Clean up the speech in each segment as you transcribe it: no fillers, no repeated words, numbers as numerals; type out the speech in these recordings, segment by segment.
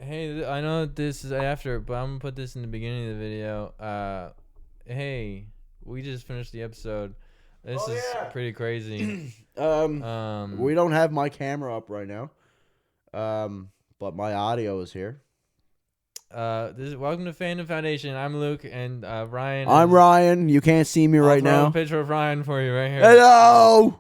Hey, I know this is after, but I'm gonna put this in the beginning of the video. Hey, we just finished the episode. This is pretty crazy. We don't have my camera up right now. But my audio is here. This is welcome to Fandom Foundation. I'm Luke, and Ryan. I'm Ryan. You can't see me right I'll throw now. a picture of Ryan for you right here. Hello.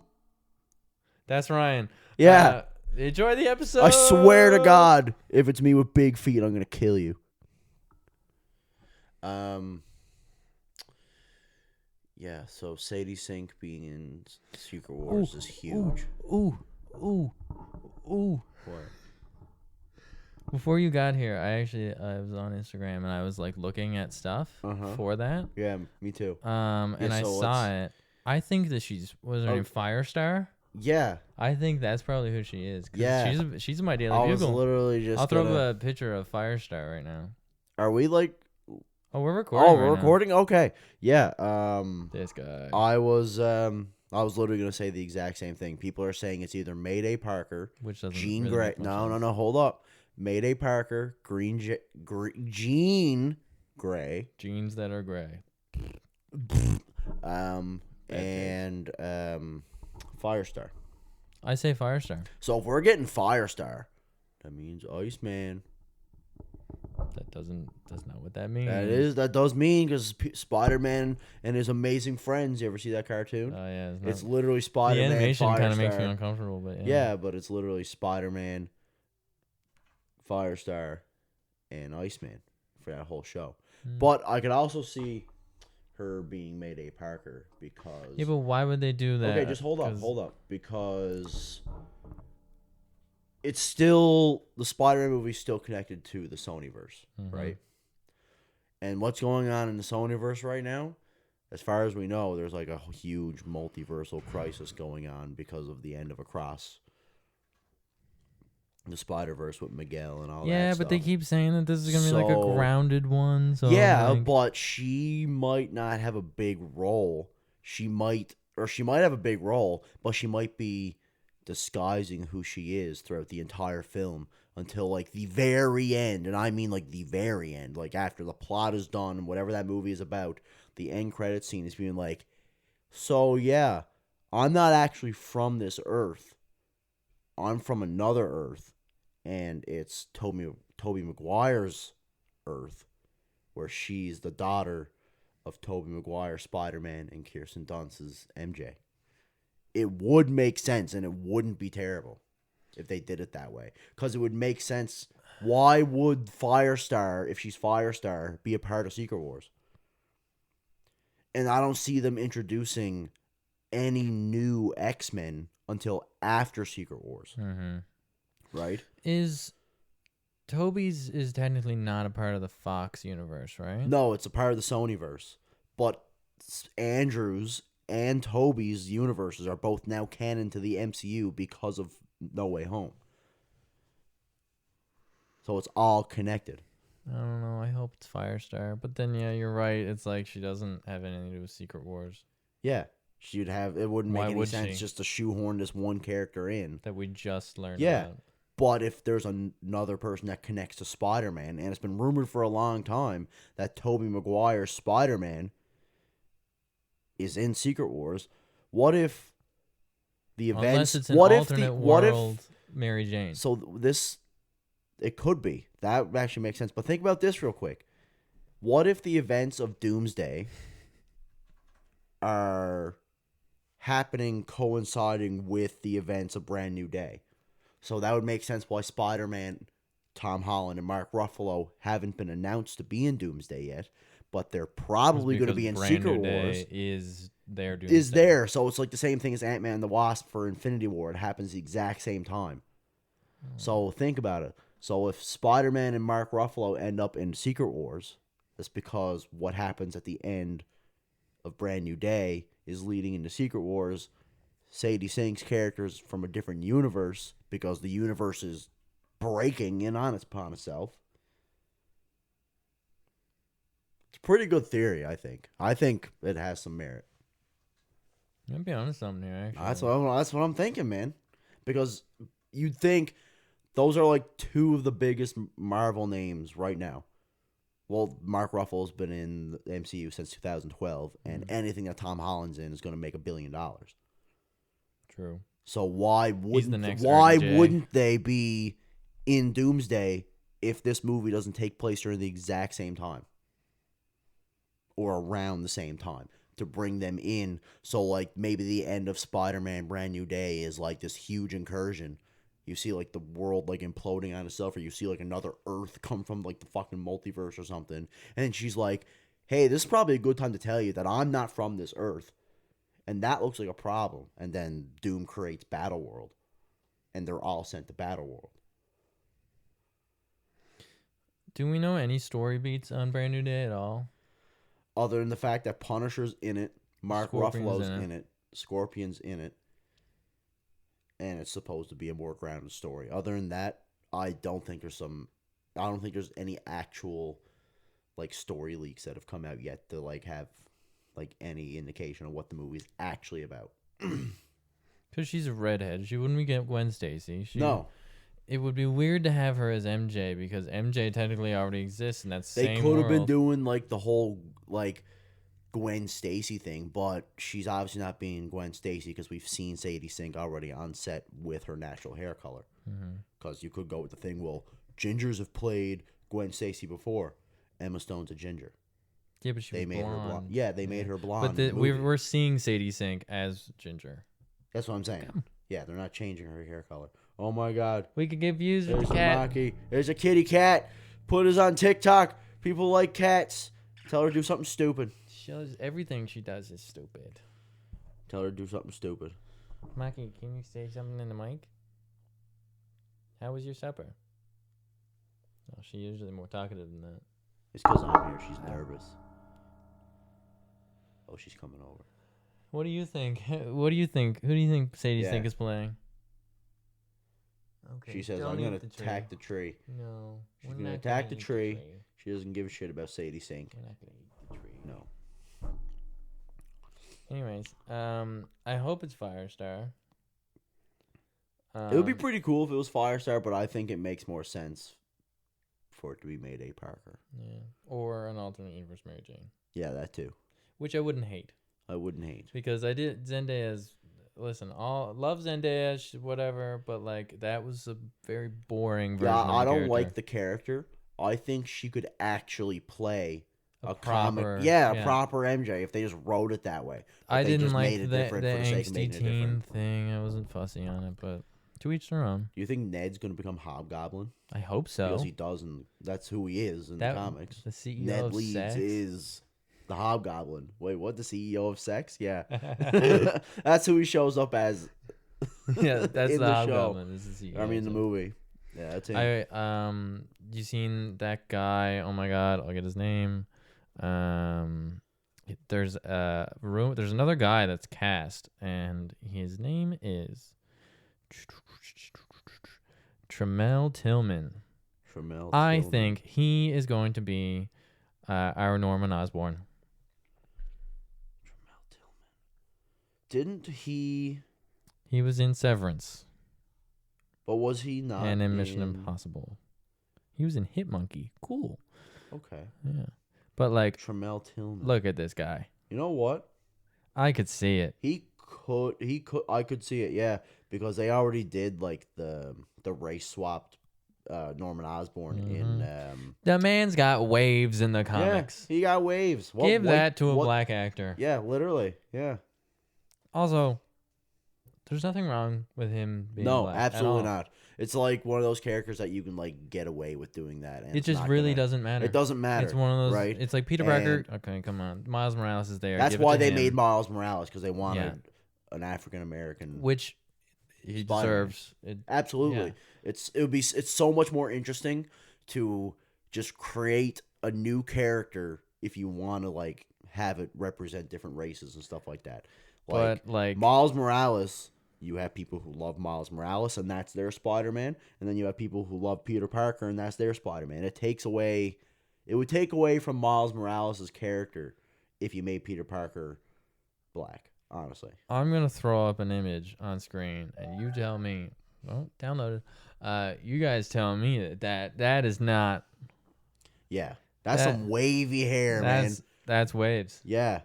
That's Ryan. Yeah. Enjoy the episode. I swear to God, if it's me with big feet, I'm gonna kill you. Yeah. So Sadie Sink being in Secret Wars is huge. Ooh. What? Before you got here, I was on Instagram and I was like looking at stuff for that. Yeah, me too. And I saw it. I think that was her name Firestar? Yeah. I think that's probably who she is. Yeah. She's in my daily I was bugle. literally just. I'll throw a picture of Firestar right now. Are we like? Oh, we're recording. Oh, we're recording. Okay. Yeah. This guy. I was literally gonna say the exact same thing. People are saying it's either Mayday Parker, Which doesn't Jean really Grey. make much No, sense. hold up. Mayday Parker, Jean Grey, Jeans that are gray. and Firestar. I say Firestar. So if we're getting Firestar, that means Iceman. That's not what that means. That does mean because Spider-Man and his amazing friends. You ever see that cartoon? Oh yeah, It's literally Spider-Man. The animation kind of makes me Firestar. uncomfortable, but Yeah, but it's literally Spider-Man, Firestar, and Iceman for that whole show. But I could also see her being Mayday Parker because... Yeah, but why would they do that? Okay, just hold up. Because it's still... The Spider-Man movie's still connected to the Sonyverse, right? And what's going on in the Sonyverse right now? As far as we know, there's like a huge multiversal crisis going on because of the end of Across the Spider-Verse with Miguel and all that Yeah, stuff. but they keep saying that this is gonna be like a grounded one. So yeah, like, but she might not have a big role. She might have a big role, but she might be disguising who she is throughout the entire film until like the very end. And I mean like the very end, like after the plot is done, whatever that movie is about, the end credit scene is being like, so yeah, I'm not actually from this Earth. I'm from another Earth. And it's Tobey Maguire's Earth, where she's the daughter of Tobey Maguire, Spider-Man, and Kirsten Dunst's MJ. It would make sense, and it wouldn't be terrible if they did it that way. Because it would make sense. Why would Firestar, if she's Firestar, be a part of Secret Wars? And I don't see them introducing any new X-Men until after Secret Wars. Right? Toby's is technically not a part of the Fox universe, right? No, it's a part of the Sonyverse. But Andrew's and Toby's universes are both now canon to the MCU because of No Way Home. So it's all connected. I don't know. I hope it's Firestar. But then, yeah, you're right. It's like she doesn't have anything to do with Secret Wars. Yeah. It wouldn't make any sense she? just to shoehorn this one character in. That we just learned Yeah. about. But if there's another person that connects to Spider-Man, and it's been rumored for a long time that Tobey Maguire's Spider-Man is in Secret Wars, what if the events... Unless it's an what alternate if what world if, Mary Jane. So this... It could be. That would actually make sense. But think about this real quick. What if the events of Doomsday are happening coinciding with the events of Brand New Day? So that would make sense why Spider-Man, Tom Holland, and Mark Ruffalo haven't been announced to be in Doomsday yet, but they're probably going to be in Secret Wars. Is there Doomsday? Is there. So it's like the same thing as Ant-Man and the Wasp for Infinity War. It happens the exact same time. So think about it. So if Spider-Man and Mark Ruffalo end up in Secret Wars, that's because what happens at the end of Brand New Day is leading into Secret Wars. Sadie Sink's characters from a different universe because the universe is breaking in on upon itself. It's a pretty good theory, I think. I think it has some merit. I'll be honest something here, actually. That's what I'm thinking, man. Because you'd think Those are like two of the biggest Marvel names right now. Well, Mark Ruffalo's been in the MCU since 2012, and anything that Tom Holland's in is going to make $1 billion. True. So why He's the next why RDJ. wouldn't they be in Doomsday if this movie doesn't take place during the exact same time or around the same time to bring them in? So like maybe the end of Spider-Man Brand New Day is like this huge incursion. You see like the world like imploding on itself, or you see like another Earth come from like the fucking multiverse or something. And she's like, "Hey, this is probably a good time to tell you that I'm not from this Earth." And that looks like a problem. And then Doom creates Battleworld. And they're all sent to Battleworld. Do we know any story beats on Brand New Day at all? Other than the fact that Punisher's in it, Mark Scorpion's Ruffalo's in it. in it, Scorpion's in it, and it's supposed to be a more grounded story. Other than that, I don't think there's any actual like story leaks that have come out yet to like have like any indication of what the movie's actually about. Because she's a redhead. She wouldn't we get Gwen Stacy. No. It would be weird to have her as MJ because MJ technically already exists in that They same could have been world. doing like the whole like Gwen Stacy thing, but she's obviously not being Gwen Stacy because we've seen Sadie Sink already on set with her natural hair color. Because you could go with the thing, well, gingers have played Gwen Stacy before. Emma Stone's a ginger. Yeah, but she They was made blonde. her blonde. Yeah, they made her blonde. But in the movie. we're seeing Sadie Sink as Ginger. That's what I'm saying. Yeah, they're not changing her hair color. Oh my God. We could get views with There's the a cat. Maki. There's a kitty cat. Put us on TikTok. People like cats. Tell her to do something stupid. Everything she does is stupid. Tell her to do something stupid. Maki, can you say something in the mic? How was your supper? Oh, she's usually more talkative than that. It's because I'm here. She's nervous. Oh, she's coming over. What do you think? What do you think? Who do you think Sadie Yeah. Sink is playing? Okay. She says, don't I'm eat going to the tree. attack the tree. No. She's we're going to not attack the eat tree. She doesn't give a shit about Sadie Sink. We're not gonna eat the tree. No. Anyways, I hope it's Firestar. It would be pretty cool if it was Firestar, but I think it makes more sense for it to be Mayday Parker. Yeah. Or an alternate universe Mary Jane. Yeah, that too. Which I wouldn't hate. I wouldn't hate. Because I did Zendaya's love Zendaya, whatever, but like that was a very boring version Yeah, of the I don't character. like the character. I think she could actually play a proper, comic. Yeah, a proper MJ if they just wrote it that way. I they didn't just like made it the different for the sake of angsty making it teen different. thing. I wasn't fussy on it, but to each their own. Do you think Ned's going to become Hobgoblin? I hope so. Because he does, and that's who he is in the comics. The CEO Ned of Leeds sex. is the Hobgoblin. Wait, what? The CEO of sex? Yeah. That's who he shows up as. Yeah, that's in the the Hobgoblin. This is CEO. I mean, the so- movie. Yeah, that's him. You seen that guy? Oh my God, I'll get his name. There's there's another guy that's cast, and his name is Tremel Tillman. Tremel I Tillman. think he is going to be our Norman Osborn. Tremel Tillman. Didn't he? He was in Severance But was he not? and in Mission Impossible. He was in Hit Monkey. Cool. Okay. Yeah. But like, Tremel Tillman. look at this guy. You know what? I could see it. He could. I could see it. Yeah, because they already did like the race swapped Norman Osborn in. The man's got waves in the comics. Yeah, he got waves. What- Give what- that to a what- black actor. Yeah, literally. Yeah. Also, there's nothing wrong with him being No, black at absolutely all. not. It's like one of those characters that you can like get away with doing that. And It it's just not really gonna- doesn't matter. It doesn't matter. It's one of those. right? It's like Peter Parker. Okay, come on. Miles Morales is there. That's Give it why to they him, made Miles Morales because they wanted an African American. which he Spider-Man. deserves. Absolutely. Yeah. It's so much more interesting to just create a new character if you want to like have it represent different races and stuff like that. But like, Miles Morales, you have people who love Miles Morales and that's their Spider-Man, and then you have people who love Peter Parker and that's their Spider-Man. It would take away from Miles Morales' character if you made Peter Parker black, honestly. I'm gonna throw up an image on screen, and you tell me Well, downloaded. You guys telling me that is not. Yeah, that's some wavy hair, man. That's waves. Yeah,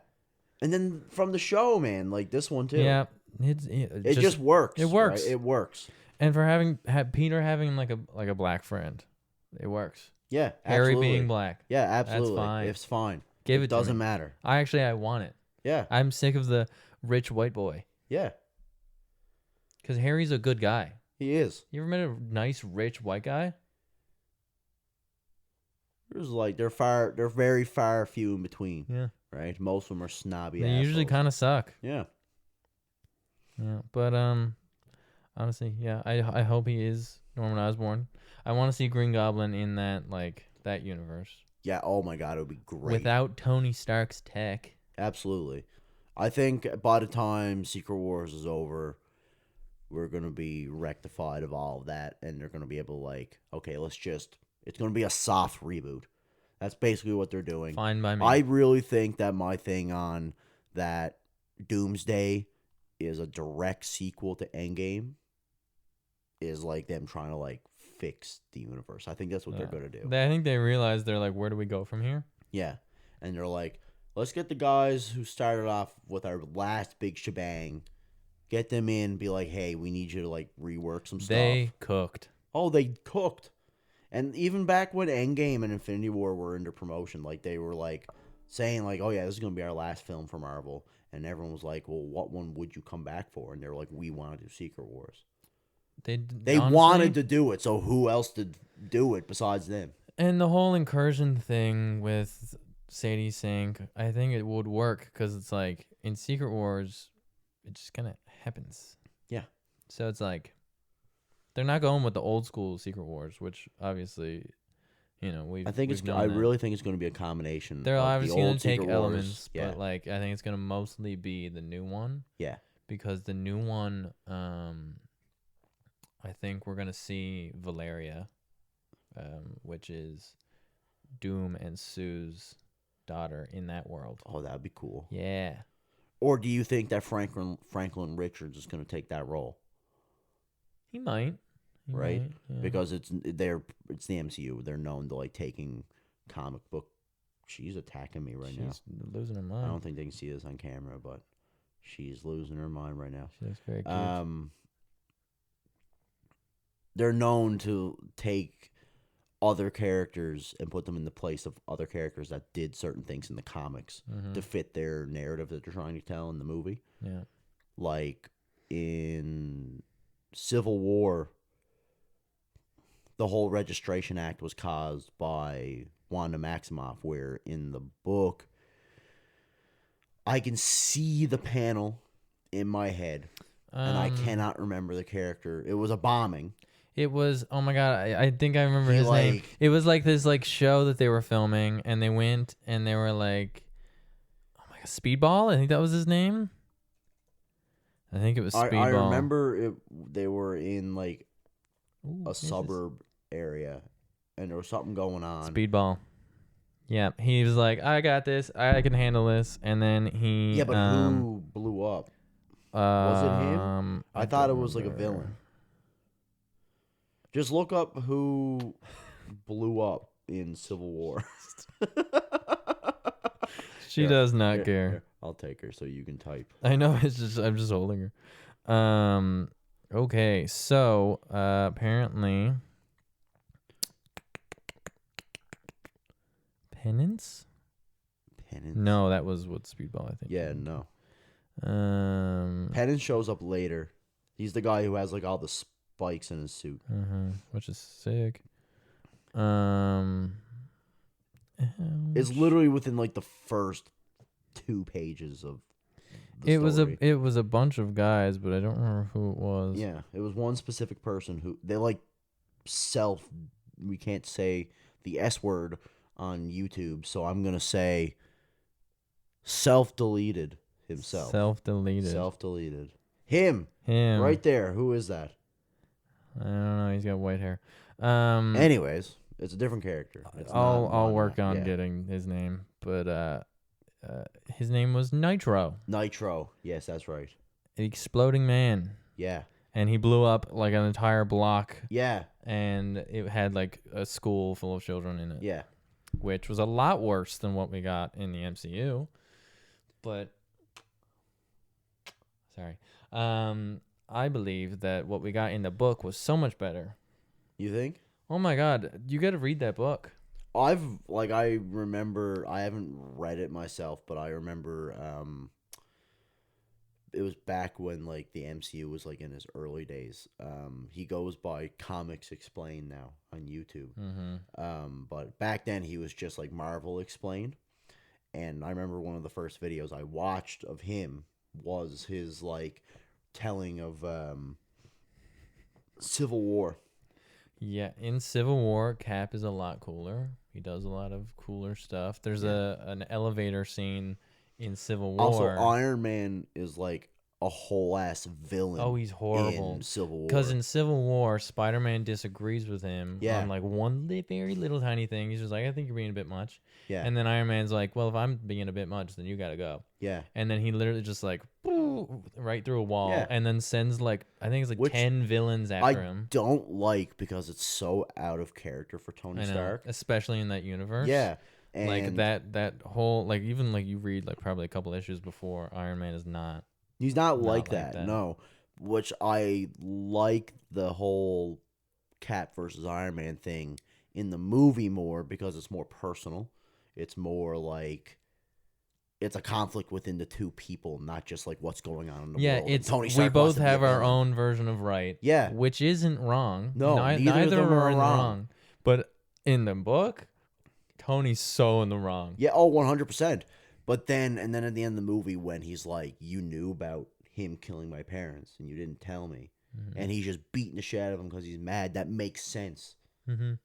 and then from the show, man, like this one too. Yeah, it just works. It works. Right? It works. And for Peter having like a black friend, it works. Yeah, Harry absolutely. being black. Yeah, absolutely. That's fine. It's fine. Give it doesn't to me. matter. I want it. Yeah. I'm sick of the rich white boy. Yeah. Because Harry's a good guy. He is. You ever met a nice rich white guy? There's like they're very far few in between. Yeah. Right. Most of them are snobby. They usually kind of suck. Yeah. Yeah. But honestly, yeah. I hope he is Norman Osborn. I want to see Green Goblin in that universe. Yeah. Oh my God, it would be great. Without Tony Stark's tech. Absolutely. I think by the time Secret Wars is over, we're gonna be rectified of all of that, and they're gonna be able to okay, it's gonna be a soft reboot. That's basically what they're doing. Fine by me. I really think that my thing on that Doomsday is a direct sequel to Endgame. Is them trying to fix the universe. I think that's what they're gonna do. I think they realize they're like, where do we go from here? Yeah, and they're like, let's get the guys who started off with our last big shebang, get them in, be like, hey, we need you to rework some stuff. They cooked. Oh, they cooked. And even back when Endgame and Infinity War were under promotion, they were saying oh yeah, this is gonna be our last film for Marvel, and everyone was like, well, what one would you come back for? And they were like, we want to do Secret Wars. They honestly wanted to do it, so who else to do it besides them? And the whole incursion thing with Sadie Sink, I think it would work because it's in Secret Wars, it just kind of happens. Yeah. So it's they're not going with the old school Secret Wars, which obviously, I really think it's going to be a combination. They're obviously going to take elements, yeah. But I think it's going to mostly be the new one. Yeah. Because the new one, I think we're going to see Valeria, which is Doom and Sue's daughter in that world. Oh, that'd be cool. Yeah. Or do you think that Franklin Richards is going to take that role? He might. Right? Might, yeah. Because it's the MCU. They're known to taking comic book. She's attacking me right now. She's losing her mind. I don't think they can see this on camera, but she's losing her mind right now. She looks very cute. They're known to take other characters and put them in the place of other characters that did certain things in the comics to fit their narrative that they're trying to tell in the movie. Yeah. Like in Civil War, the whole Registration Act was caused by Wanda Maximoff, where in the book, I can see the panel in my head, and I cannot remember the character. It was a bombing. It was, oh my God, I think I remember his name. It was this show that they were filming, and they went and they were oh my God, Speedball? I think that was his name. I think it was Speedball. I remember they were in a suburb area, and there was something going on. Speedball. Yeah, he was like, I got this, I can handle this, and then he... Yeah, but who blew up? Was it him? I thought it was a villain. Just look up who blew up in Civil War. She does not care. Here, I'll take her so you can type. I know, I'm just holding her. Okay, so apparently Penance? No, that was what Speedball, I think. Yeah, no. Penance shows up later. He's the guy who has all the spikes in his suit. Which is sick. It's literally within the first 2 pages of the story. It was a bunch of guys, but I don't remember who it was. Yeah, it was one specific person who they we can't say the S word on YouTube, so I'm gonna say self-deleted himself. Self-deleted. Him. Right there. Who is that? I don't know. He's got white hair. Anyways, it's a different character. I'll work on getting his name, but his name was Nitro. Nitro. Yes, that's right. Exploding Man. Yeah. And he blew up like an entire block, Yeah. and it had like a school full of children in it. Yeah. Which was a lot worse than what we got in the MCU. But sorry. I believe that what we got in the book was so much better. You think? Oh my god, you got to read that book. I remember, I haven't read it myself, but I remember it was back when like the MCU was like in his early days. He goes by Comics Explained now on YouTube. But back then he was just like Marvel Explained. And I remember one of the first videos I watched of him was his like telling of Civil War. Yeah, in Civil War, Cap is a lot cooler. He does a lot of cooler stuff. There's an elevator scene in Civil War. Also, Iron Man is like a whole ass villain. Oh, he's horrible. In Civil War. Because in Civil War, Spider-Man disagrees with him on like one very little tiny thing. He's just like, I think you're being a bit much. Yeah. And then Iron Man's like, well, if I'm being a bit much, then you gotta go. Yeah. And then he literally just like right through a wall, and then sends like I think it's like 10 villains after him. I don't like because it's so out of character for Tony Stark, especially in that universe. Yeah. And like that whole like even like you read like probably a couple issues before, Iron Man is not. He's not like that. No. Which I like the whole Cap versus Iron Man thing in the movie more because it's more personal. It's more like it's a conflict within the two people, not just like what's going on in the world. Yeah, it's Tony Stark we both have our own version of right. Yeah, which isn't wrong. No, neither are in the wrong. But in the book, Tony's so in the wrong. Yeah, 100%. But then at the end of the movie, when he's like, "You knew about him killing my parents and you didn't tell me," and he's just beating the shit out of him because he's mad. That makes sense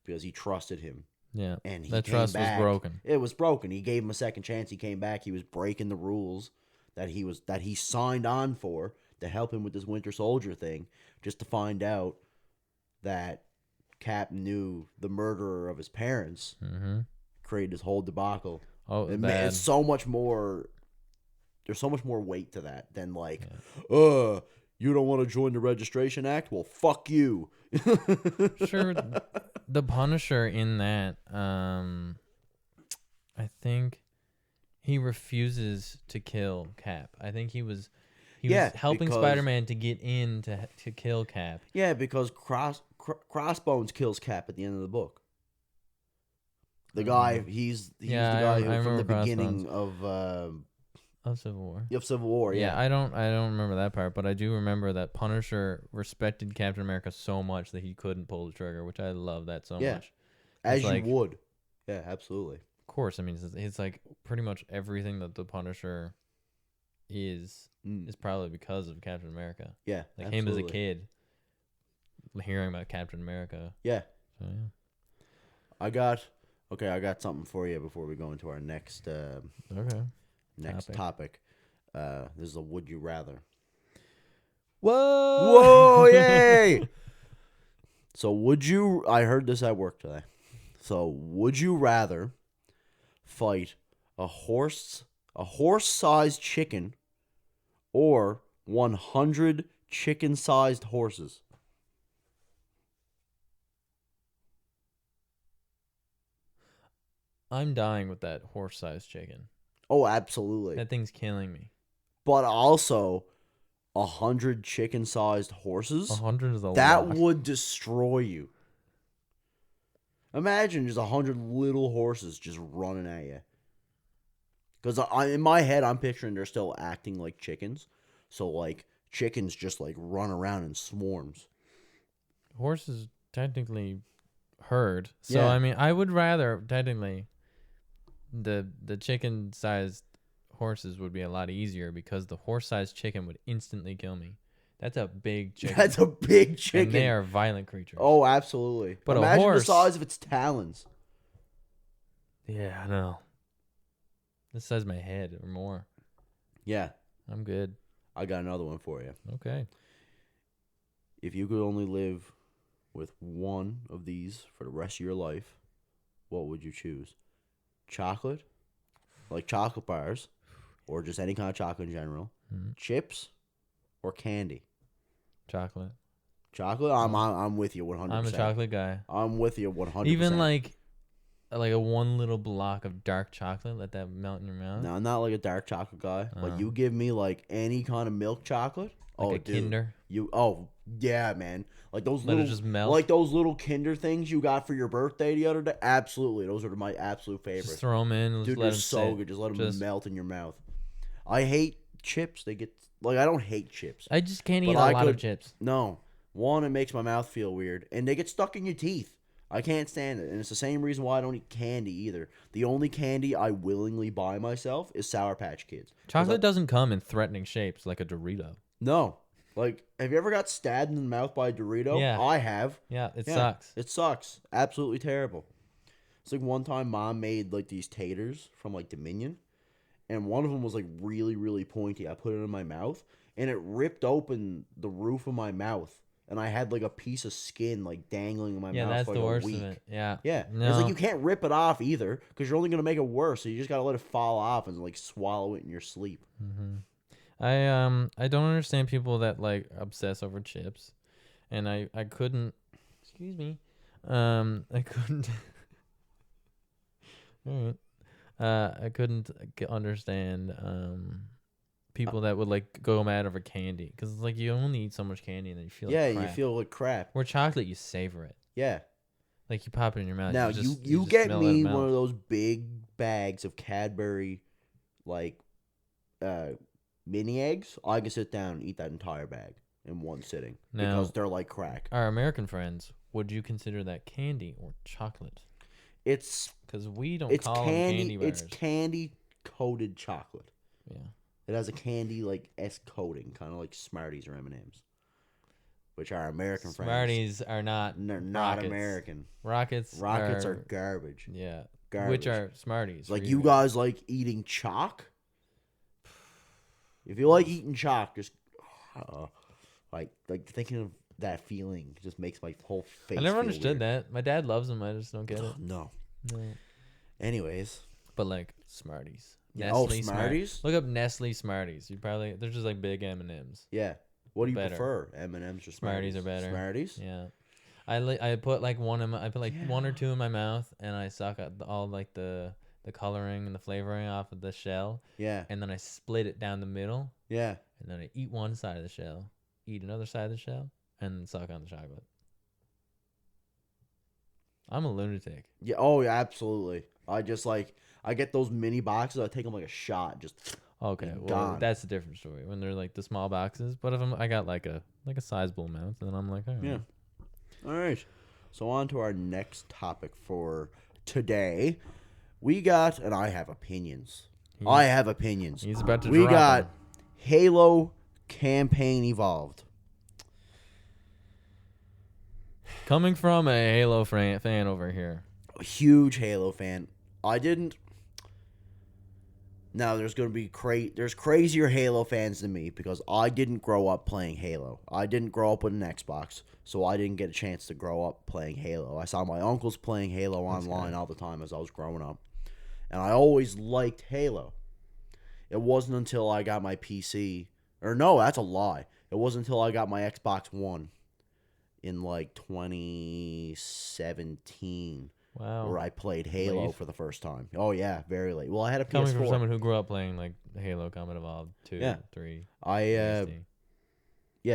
because he trusted him. Yeah, and that trust was broken. It was broken. He gave him a second chance. He came back. He was breaking the rules that he signed on for to help him with this Winter Soldier thing, just to find out that Cap knew the murderer of his parents. Created this whole debacle. Oh, it's so much more. There's so much more weight to that than like, you don't want to join the Registration Act? Well, fuck you. Sure. The Punisher in that, I think he refuses to kill Cap. I think he was helping Spider-Man to get in to kill Cap. Yeah, because Crossbones kills Cap at the end of the book. The guy, he's the guy who from the beginning of Civil War. Of Civil War, yeah. I don't remember that part, but I do remember that Punisher respected Captain America so much that he couldn't pull the trigger, which I love that so much. As you would. Yeah, absolutely. Of course, I mean it's like pretty much everything that the Punisher is probably because of Captain America. Yeah, like him as a kid, hearing about Captain America. Yeah. So yeah. I got something for you before we go into our next topic. This is a would you rather. Whoa, yay! So I heard this at work today. So would you rather fight a horse-sized chicken or 100 chicken-sized horses? I'm dying with that horse-sized chicken. Oh, absolutely. That thing's killing me. But also, 100 chicken-sized horses? 100 is a lot. That would destroy you. Imagine just 100 little horses just running at you. Because in my head, I'm picturing they're still acting like chickens. So, like, chickens just, like, run around in swarms. Horses technically herd. So, I mean, I would rather, technically, the chicken-sized horses would be a lot easier because the horse-sized chicken would instantly kill me. That's a big chicken. That's a big chicken. And they are violent creatures. Oh, absolutely. But imagine a horse, the size of its talons. Yeah, I know. The size of my head or more. Yeah. I'm good. I got another one for you. Okay. If you could only live with one of these for the rest of your life, what would you choose? Chocolate? Like chocolate bars? Or just any kind of chocolate in general? Chips? Or candy? Chocolate. Chocolate? I'm with you 100%. I'm a chocolate guy. I'm with you 100%. Even like a one little block of dark chocolate, let that melt in your mouth. No, I'm not like a dark chocolate guy. Like you give me like any kind of milk chocolate. Like a Kinder. Yeah, man. Like those Let it little just melt. like those little Kinder things you got for your birthday the other day. Absolutely, those are my absolute favorites. Just throw them in. And Dude, just let they're them so sit. good. Just let them melt in your mouth. I hate chips. They get like I don't hate chips. I just can't eat a lot of chips. No, one, it makes my mouth feel weird, and they get stuck in your teeth. I can't stand it, and it's the same reason why I don't eat candy either. The only candy I willingly buy myself is Sour Patch Kids. Chocolate doesn't come in threatening shapes like a Dorito. No. Like, have you ever got stabbed in the mouth by a Dorito? Yeah. I have. Yeah, it sucks. It sucks. Absolutely terrible. It's like one time Mom made, like, these taters from, like, Dominion, and one of them was, like, really, really pointy. I put it in my mouth, and it ripped open the roof of my mouth. And I had like a piece of skin like dangling in my mouth. Yeah, that's for, like, the worst of it. Yeah. Yeah. No. It's like you can't rip it off either because you're only gonna make it worse. So you just gotta let it fall off and like swallow it in your sleep. Mm-hmm. I don't understand people that like obsess over chips, and I couldn't. Excuse me. I couldn't. All right. I couldn't understand people that would like go mad over candy because it's like you only eat so much candy and then you feel like crap. You feel like crap. Or chocolate, you savor it. Yeah, like you pop it in your mouth. Now you get me one of those big bags of Cadbury, like, mini eggs. I can sit down and eat that entire bag in one sitting because they're like crack. Our American friends, would you consider that candy or chocolate? It's because we don't call them candy bars. It's candy coated chocolate. Yeah. It has a candy like S coating, kind of like Smarties or M&Ms, which are American friends. Smarties are not. They're not American. Rockets are garbage. Yeah, garbage. Which are Smarties? Like you guys like eating chalk. If you like eating chalk, just like thinking of that feeling just makes my whole face. I never understood that. My dad loves them. I just don't get it. No. Anyways, but like Smarties. Nestle Smarties. Look up Nestle Smarties. They're just like big M&Ms. Yeah. What do you prefer? M&Ms or Smarties? Smarties are better. Smarties. Yeah. I put like one or two in my mouth and I suck at all like the coloring and the flavoring off of the shell. Yeah. And then I split it down the middle. Yeah. And then I eat one side of the shell, eat another side of the shell, and then suck on the chocolate. I'm a lunatic. Yeah. Oh, yeah. Absolutely. I get those mini boxes. I take them like a shot. Just okay. Well, that's a different story when they're like the small boxes. But if I got like a sizable amount, then I'm like, all right. Yeah. All right. So on to our next topic for today. We got, and I have opinions. He's about to. We got Halo Campaign Evolved. Coming from a Halo fan over here. A huge Halo fan. Now there's going to be there's crazier Halo fans than me because I didn't grow up playing Halo. I didn't grow up with an Xbox, so I didn't get a chance to grow up playing Halo. I saw my uncles playing Halo online all the time as I was growing up, and I always liked Halo. It wasn't until I got my PC, or no, that's a lie. It wasn't until I got my Xbox One in like 2017. Wow. Where I played Halo for the first time. Oh, yeah, very late. Well, I had a PS4. Coming from someone who grew up playing like Halo Combat Evolved 2, 3.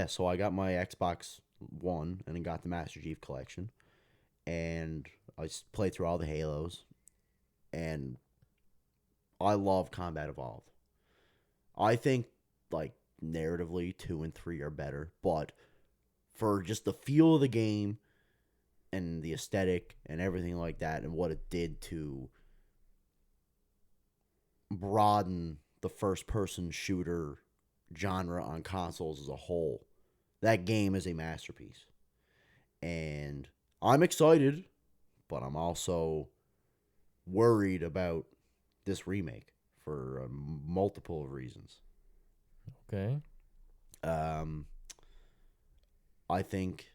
So I got my Xbox One and then got the Master Chief Collection. And I played through all the Halos. And I love Combat Evolved. I think, like, narratively, 2 and 3 are better. But for just the feel of the game and the aesthetic and everything like that and what it did to broaden the first-person shooter genre on consoles as a whole, that game is a masterpiece. And I'm excited, but I'm also worried about this remake for multiple reasons. Okay. I think,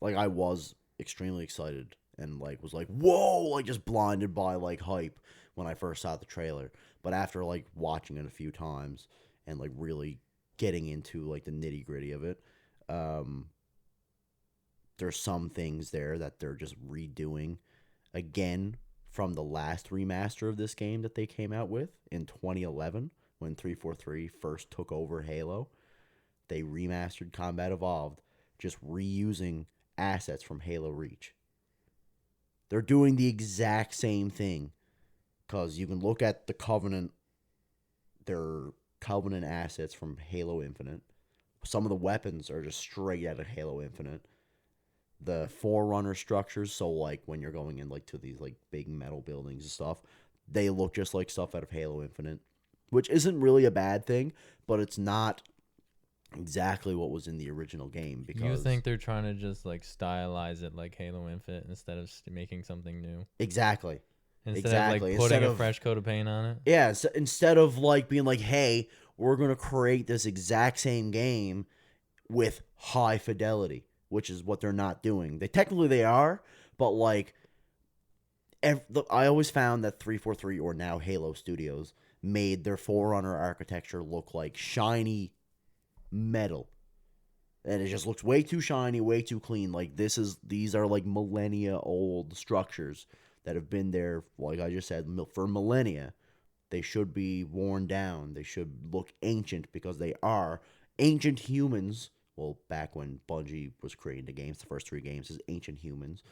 like, I was extremely excited and like was like, whoa, like just blinded by like hype when I first saw the trailer. But after like watching it a few times and like really getting into like the nitty gritty of it, there's some things there that they're just redoing again from the last remaster of this game that they came out with in 2011 when 343 first took over Halo. They remastered Combat Evolved, just reusing assets from Halo Reach. They're doing the exact same thing because you can look at the Covenant, their Covenant assets from Halo Infinite. Some of the weapons are just straight out of Halo Infinite. The Forerunner structures, so like when you're going in like to these like big metal buildings and stuff, they look just like stuff out of Halo Infinite, which isn't really a bad thing, but it's not exactly what was in the original game. Because you think they're trying to just like stylize it like Halo Infinite instead of making something new? Exactly. Instead of like putting a fresh coat of paint on it? Yeah, so instead of like being like, hey, we're going to create this exact same game with high fidelity, which is what they're not doing. They are, but like I always found that 343 or now Halo Studios made their Forerunner architecture look like shiny metal. And it just looks way too shiny, way too clean. Like these are like millennia old structures that have been there, like I just said, for millennia. They should be worn down. They should look ancient because they are ancient humans. Well, back when Bungie was creating the games, the first 3 games is ancient humans.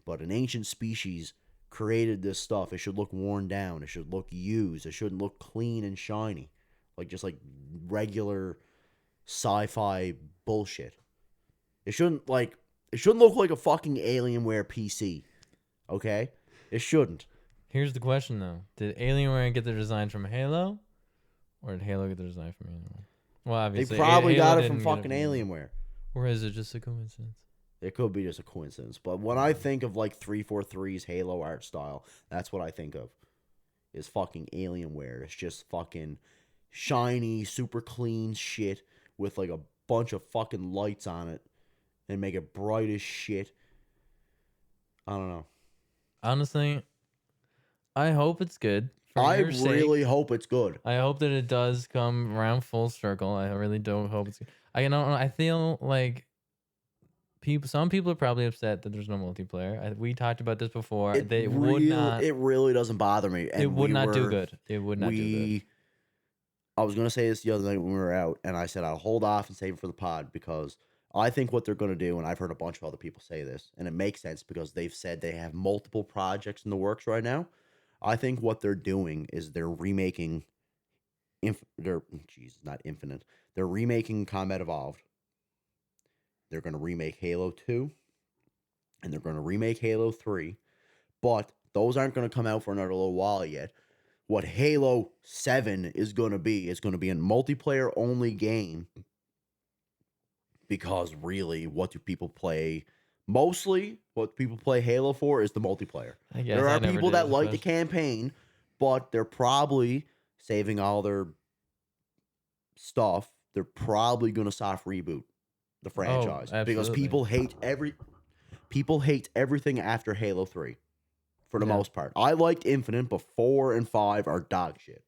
But an ancient species created this stuff. It should look worn down. It should look used. It shouldn't look clean and shiny. Like just like regular sci-fi bullshit. It shouldn't look like a fucking Alienware PC. Okay? It shouldn't. Here's the question though. Did Alienware get their design from Halo? Or did Halo get their design from Alienware? Well, obviously They probably Halo got it didn't from fucking Alienware. Or is it just a coincidence? It could be just a coincidence. But when I think of like 343's Halo art style, that's what I think of. Is fucking Alienware. It's just fucking shiny, super clean shit with like a bunch of fucking lights on it and make it bright as shit. I don't know. Honestly, I hope it's good. I really hope it's good. I hope that it does come around full circle. I really don't hope it's good. I feel like some people are probably upset that there's no multiplayer. We talked about this before. It really doesn't bother me. And it would not do good. It would not do good. I was going to say this the other night when we were out, and I said I'll hold off and save it for the pod because I think what they're going to do, and I've heard a bunch of other people say this, and it makes sense because they've said they have multiple projects in the works right now. I think what they're doing is they're remaking not Infinite. They're remaking Combat Evolved. They're going to remake Halo 2, and they're going to remake Halo 3, but those aren't going to come out for another little while yet. What Halo 7 is going to be a multiplayer-only game because really, what do people play? Mostly, what people play Halo for is the multiplayer. There are people that like the campaign, but they're probably saving all their stuff. They're probably going to soft reboot the franchise because people hate everything after Halo 3 for the most part. I liked Infinite, but 4 and 5 are dog shit.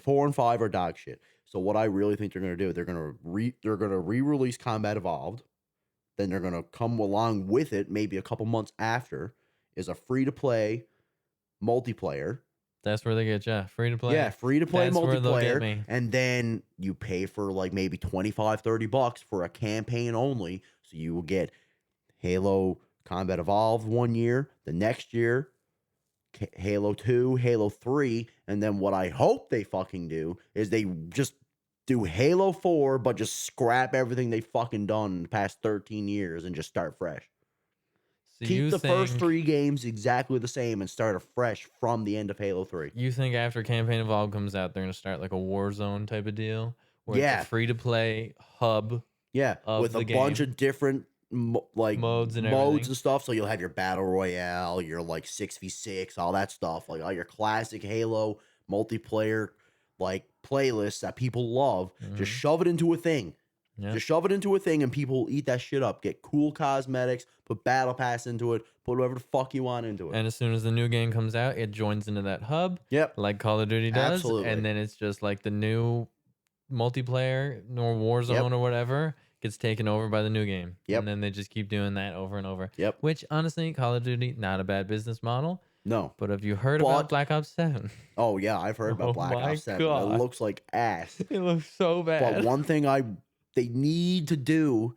4 and 5 are dog shit. So what I really think they're going to do, they're going to re-release Combat Evolved. Then they're going to come along with it, maybe a couple months after, is a free-to-play multiplayer. That's where they get you. Free-to-play? Yeah, free-to-play multiplayer. And then you pay for like maybe $25-$30 for a campaign only. So you will get Halo Combat Evolved 1 year. The next year, Halo 2, Halo 3. And then what I hope they fucking do is they just do Halo 4, but just scrap everything they fucking done in the past 13 years and just start fresh. So keep the first 3 games exactly the same and start afresh from the end of Halo 3. You think after Campaign Evolved comes out, they're going to start like a Warzone type of deal? Where it's a free-to-play hub. Yeah, with a bunch of different modes and stuff. So you'll have your Battle Royale, your like 6v6, all that stuff. Like all your classic Halo multiplayer like playlists that people love. Just shove it into a thing. Yeah. Just shove it into a thing and people eat that shit up. Get cool cosmetics, put Battle Pass into it, put whatever the fuck you want into it. And as soon as the new game comes out, it joins into that hub. Yep. Like Call of Duty does. Absolutely. And then it's just like the new multiplayer, nor Warzone or whatever. gets taken over by the new game. Yep. And then they just keep doing that over and over. Yep. Which, honestly, Call of Duty, not a bad business model. No. But have you heard about Black Ops 7? Oh, yeah, I've heard about Oh Black my Ops 7. God. It looks like ass. It looks so bad. But one thing they need to do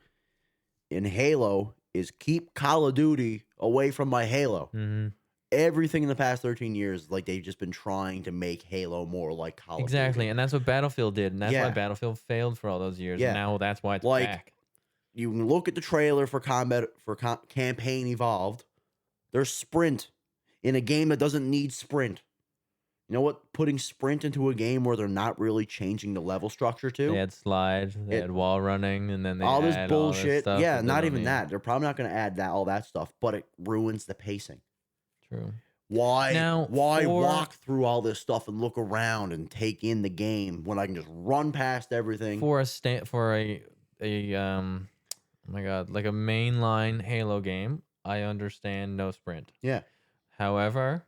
in Halo is keep Call of Duty away from my Halo. Mm-hmm. Everything in the past 13 years, like they've just been trying to make Halo more like Call of Duty. Exactly, and that's what Battlefield did, and that's Yeah. why Battlefield failed for all those years. Yeah. And now that's why it's Like, back. You can look at the trailer for Campaign Evolved. There's sprint in a game that doesn't need sprint. You know what? Putting sprint into a game where they're not really changing the level structure to. They had slides, they had wall running, and then they all this add bullshit. all this stuff Yeah, that they not don't even need. that. They're probably not going to add all that stuff, but it ruins the pacing. True. Why? Now, why for- walk through all this stuff and look around and take in the game when I can just run past everything? For a oh my god, like a mainline Halo game, I understand no sprint. Yeah. However,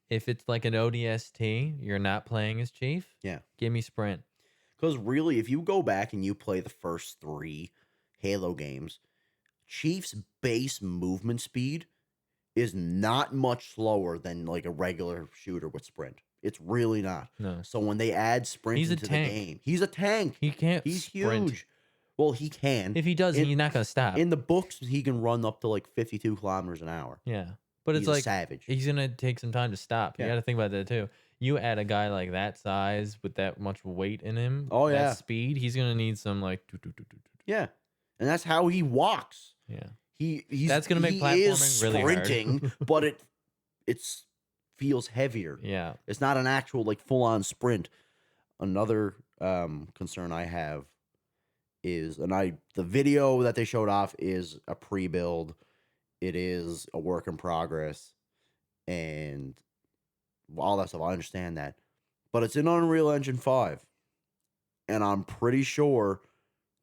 if it's like an ODST, you're not playing as Chief. Yeah. Give me sprint. Because really, if you go back and you play the first 3 Halo games, Chief's base movement speed is not much slower than like a regular shooter with sprint. It's really not. No. So when they add sprint He's a into the tank. game, he's a tank. He can't He's sprint. huge. Well, he can. If he does, In- he's not gonna stop. In the books, he can run up to like 52 kilometers an hour. Yeah. But He's it's a like savage. he's gonna take some time to stop. You Yeah. got to think about that too. You add a guy like that size with that much weight in him, Oh, that yeah. speed, he's gonna need some like. Yeah, and that's how he walks. Yeah, He's That's gonna make he platforming is really hard. sprinting, but it's feels heavier. yeah. It's not an actual like full on sprint. Another concern I have is, the video that they showed off is a pre-build. It is a work in progress, and all that stuff. I understand that, but it's in Unreal Engine 5, and I'm pretty sure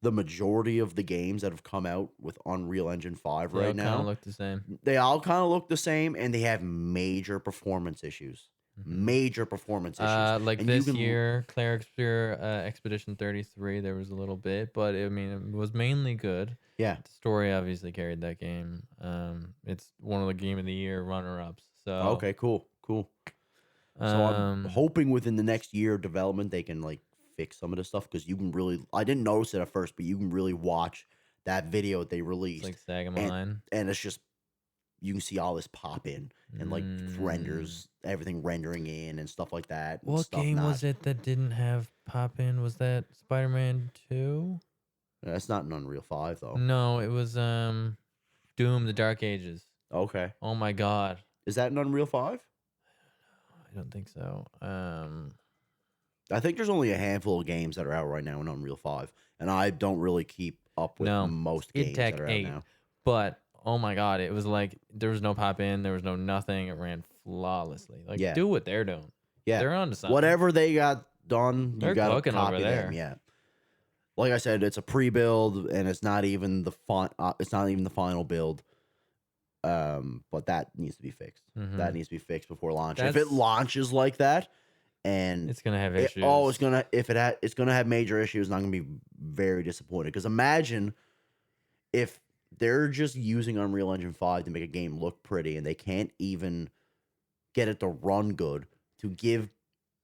the majority of the games that have come out with Unreal Engine 5 They all right kinda now, look the same. they all kind of look the same, and they have major performance issues. Major performance issues. Like And you this can- year, Claire Expedition 33, there was a little bit, but I mean, it was mainly good. Yeah. The story obviously carried that game. It's one of the Game of the Year runner-ups. So Okay, cool. So I'm hoping within the next year of development they can like fix some of this stuff, because you can really, I didn't notice it at first, but you can really watch that video that they it's released, like Sagamine. and it's just, you can see all this pop in and like renders, everything rendering in and stuff like that. and What stuff game not- was it that didn't have pop in? Was that Spider-Man 2? That's not an Unreal 5 though. No, it was Doom: The Dark Ages. Okay, Oh my god. is that an Unreal 5? I don't think so. I think there's only a handful of games that are out right now in Unreal 5, and I don't really keep up with No, most Id games Tech that are 8. out now. But oh my god, it was like there was no pop in, there was no nothing. It ran flawlessly. Like Yeah. do what they're doing. Yeah, They're on to something. whatever they got done, They're you got to cooking over copy them. there. Yeah, like I said, it's a pre-build, and it's not even the it's not even the final build. But that needs to be fixed. Mhm. That needs to be fixed before launch. If That's- it launches like that, and It's gonna have it- issues. it's gonna have major issues, and I'm gonna be very disappointed. Because imagine if they're just using Unreal Engine 5 to make a game look pretty, and they can't even get it to run good, to give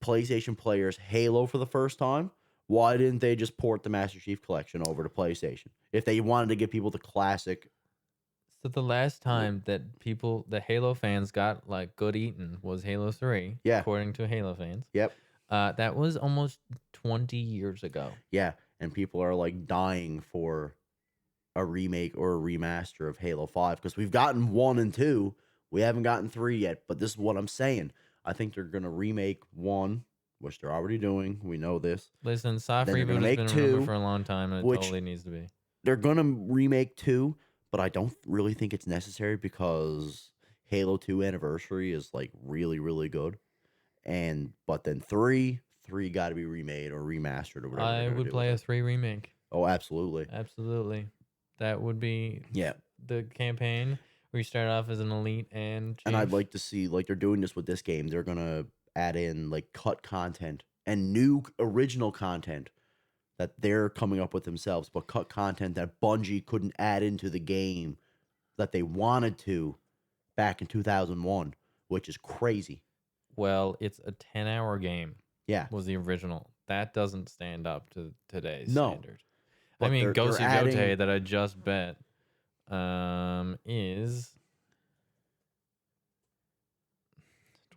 PlayStation players Halo for the first time. Why didn't they just port the Master Chief Collection over to PlayStation if they wanted to give people the classic? So the last time that the Halo fans got like good eating was Halo 3. Yeah. According to Halo fans. Yep. That was almost 20 years ago. Yeah, and people are like dying for a remake or a remaster of Halo 5, because we've gotten 1 and 2. We haven't gotten 3 yet, but this is what I'm saying. I think they're going to remake 1, which they're already doing. We know this. Listen, soft Then they're reboot gonna has make been rumored 2, for a long time, and it which- totally needs to be. They're going to remake 2, but I don't really think it's necessary, because Halo 2 Anniversary is like really, really good. But then 3 got to be remade or remastered or whatever. I they're gonna would do play a with it. 3 remake. Oh, absolutely. Absolutely. That would be Yeah. the campaign where you start off as an elite and And I'd chief. like to see, like they're doing this with this game, they're gonna add in like cut content and new original content that they're coming up with themselves, but cut content that Bungie couldn't add into the game that they wanted to back in 2001, which is crazy. Well, it's a 10-hour game. Yeah. Was the original. That doesn't stand up to today's No. standard. But I mean, they're Ghost of adding- Yotei that I just bet is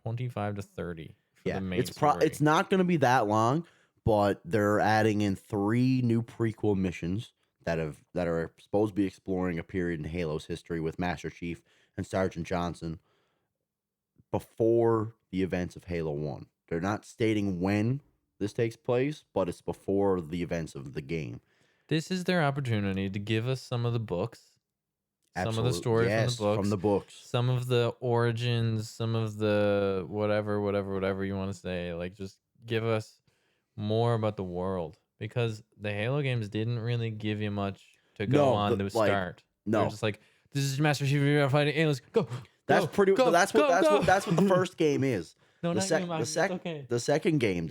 25 to 30 for Yeah, the main it's story. it's not going to be that long, but they're adding in 3 new prequel missions that are supposed to be exploring a period in Halo's history with Master Chief and Sergeant Johnson before the events of Halo 1. They're not stating when this takes place, but it's before the events of the game. This is their opportunity to give us some of the books, some of the story Yes, from the books, books. some of the origins, some of the whatever you want to say. Like, just give us more about the world, because the Halo games didn't really give you much to go on to start. No, They're just like, this is Master Chief, you're fighting aliens. Go. that's pretty. Go, that's go, what the first game is. No, the not you, Mike. It's okay. The second game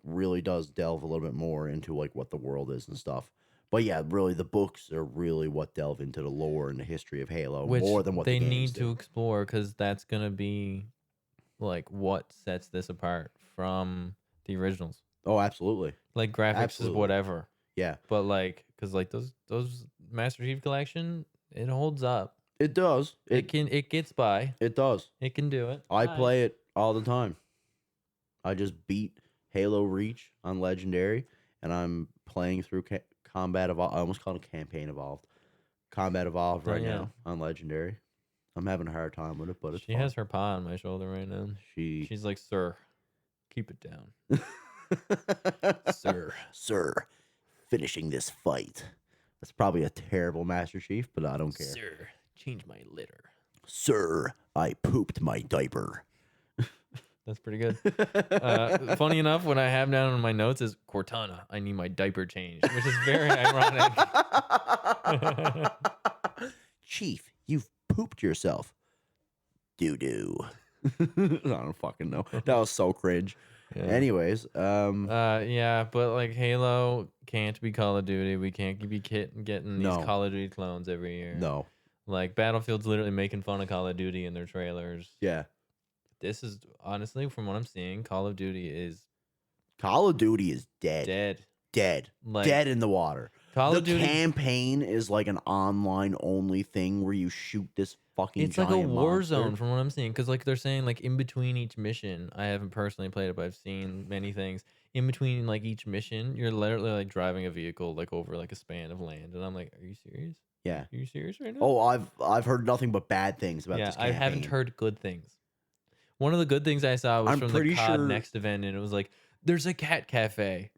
really does delve a little bit more into like what the world is and stuff. But yeah, really, the books are really what delve into the lore and the history of Halo more than what they the games need do. to explore, because that's gonna be like what sets this apart from the originals. Oh, absolutely. Like, graphics is whatever, Yeah, but like, because like those Master Chief Collection, it holds up. it does. It gets by. It does. It can do it. I play it all the time. I just beat Halo Reach on Legendary, and I'm playing through Combat Evolved. I almost called it Campaign Evolved. Combat Evolved right now on Legendary. I'm having a hard time with it, but it's She fun. has her paw on my shoulder right now. She's like, sir, keep it down. Sir, finishing this fight. That's probably a terrible Master Chief, but I don't care. Sir, change my litter. Sir, I pooped my diaper. That's pretty good. Funny enough, what I have down in my notes is Cortana, I need my diaper changed, which is very ironic. Chief, you've pooped yourself. Doo-doo. I don't fucking know. That was so cringe. Yeah. Anyways, yeah, but like, Halo can't be Call of Duty. We can't be getting these Call of Duty clones every year. No. Like, Battlefield's literally making fun of Call of Duty in their trailers. Yeah. This is, honestly, from what I'm seeing, Call of Duty is dead. dead. Like, Dead in the water. Call of Duty campaign is like an online only thing where you shoot this fucking It's like a giant war monster. zone from what I'm seeing, because like, they're saying like, in between each mission, I haven't personally played it, but I've seen many things. In between like each mission, you're literally like driving a vehicle like over like a span of land, and I'm like, are you serious? Yeah. Are you serious right now? Oh, I've heard nothing but bad things about yeah, this I campaign. haven't heard good things. One of the good things I saw was I'm from pretty the COD sure- Next event, and it was like, there's a cat cafe,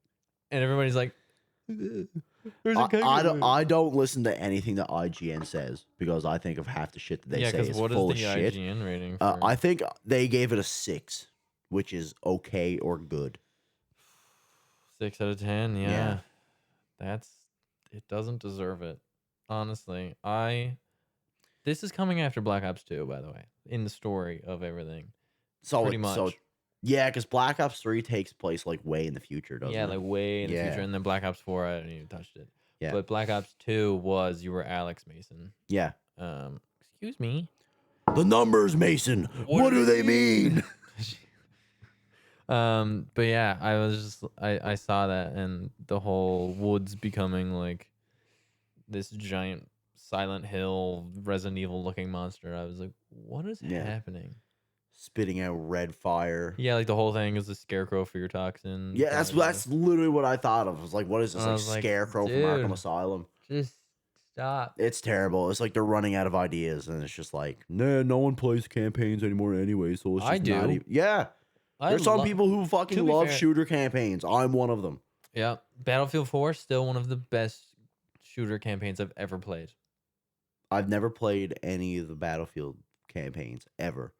and everybody's like, there's a cat cafe. I don't listen to anything that IGN says because I think of half the shit that they Yeah, say because is what full is of the shit. IGN rating for? I think they gave it a 6, which is okay or good. 6 out of 10. Yeah. It doesn't deserve it. Honestly, this is coming after Black Ops 2, by the way, in the story of everything. So Pretty much. Yeah, because Black Ops 3 takes place like way in the future, doesn't Yeah, it? like way in the Yeah. future, and then Black Ops 4, I hadn't even touched it. Yeah. But Black Ops 2 was, you were Alex Mason. Yeah. Excuse me. The numbers, Mason. What do they mean? But yeah, I saw that, and the whole woods becoming like this giant Silent Hill, Resident Evil looking monster. I was like, what is happening? Spitting out red fire. Yeah, like the whole thing is a scarecrow for your toxin. Yeah, that's literally what I thought of. I was like, what is this? I Like was like, Scarecrow from dude. Arkham Asylum? Just stop. It's terrible. It's like they're running out of ideas, and it's just like, nah, no one plays campaigns anymore anyway, so it's just I do. not even... Yeah. There's some people who fucking love shooter campaigns. I'm one of them. Yeah. Battlefield 4, still one of the best shooter campaigns I've ever played. I've never played any of the Battlefield campaigns, ever.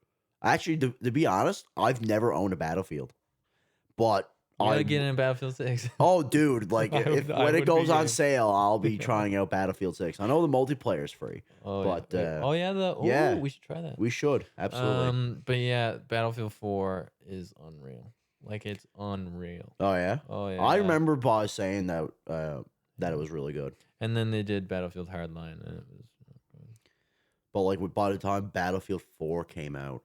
Actually, to be honest, I've never owned a Battlefield. But You gotta get in Battlefield 6. Oh, dude, like I when would it goes be on game. sale, I'll be trying out Battlefield 6. I know the multiplayer's free. Oh, But, yeah. Oh, yeah. yeah. We should try that. We should, absolutely. But yeah, Battlefield 4 is unreal. Like it's unreal. Oh yeah. Oh yeah. I remember Boz saying that that it was really good. And then they did Battlefield Hardline, and it was. But like by the time Battlefield 4 came out,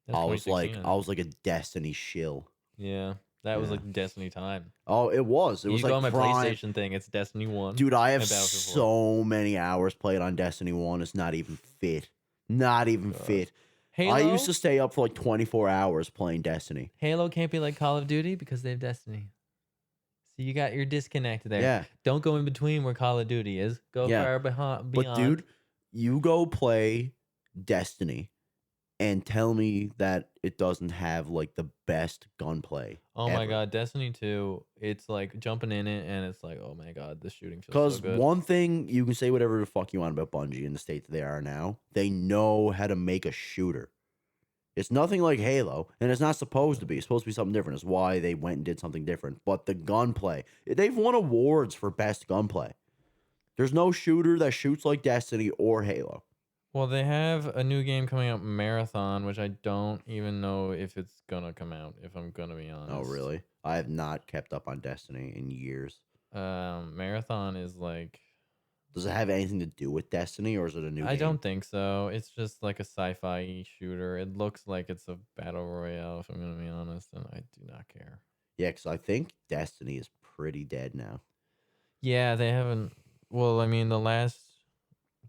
That's I was like 2016, I was like a Destiny shill. Yeah, that was Yeah. like Destiny time. Oh, it was. It You was go like on my prime. PlayStation thing. It's Destiny 1. Dude, I have and Battlefield 4. so many hours played on Destiny 1. It's not even fit. Not even God. fit. Halo. I used to stay up for like 24 hours playing Destiny. Halo can't be like Call of Duty because they have Destiny. So you got your disconnect there. Yeah. Don't go in between where Call of Duty is. Go Yeah. far beyond. But dude, you go play Destiny and tell me that it doesn't have like the best gunplay. Oh my ever. god, Destiny 2, it's like jumping in it and it's like, oh my god, the shooting feels Because so good. one thing, you can say whatever the fuck you want about Bungie in the state that they are now. They know how to make a shooter. It's nothing like Halo, and it's not supposed to be. It's supposed to be something different. It's why they went and did something different. But the gunplay, they've won awards for best gunplay. There's no shooter that shoots like Destiny or Halo. Well, they have a new game coming out, Marathon, which I don't even know if it's gonna come out, if I'm gonna be honest. Oh, really? I have not kept up on Destiny in years. Marathon is like... Does it have anything to do with Destiny, or is it a new game? I don't think so. It's just like a sci-fi shooter. It looks like it's a battle royale, if I'm gonna be honest, and I do not care. Yeah, because I think Destiny is pretty dead now. Yeah, they haven't... Well, I mean, the last...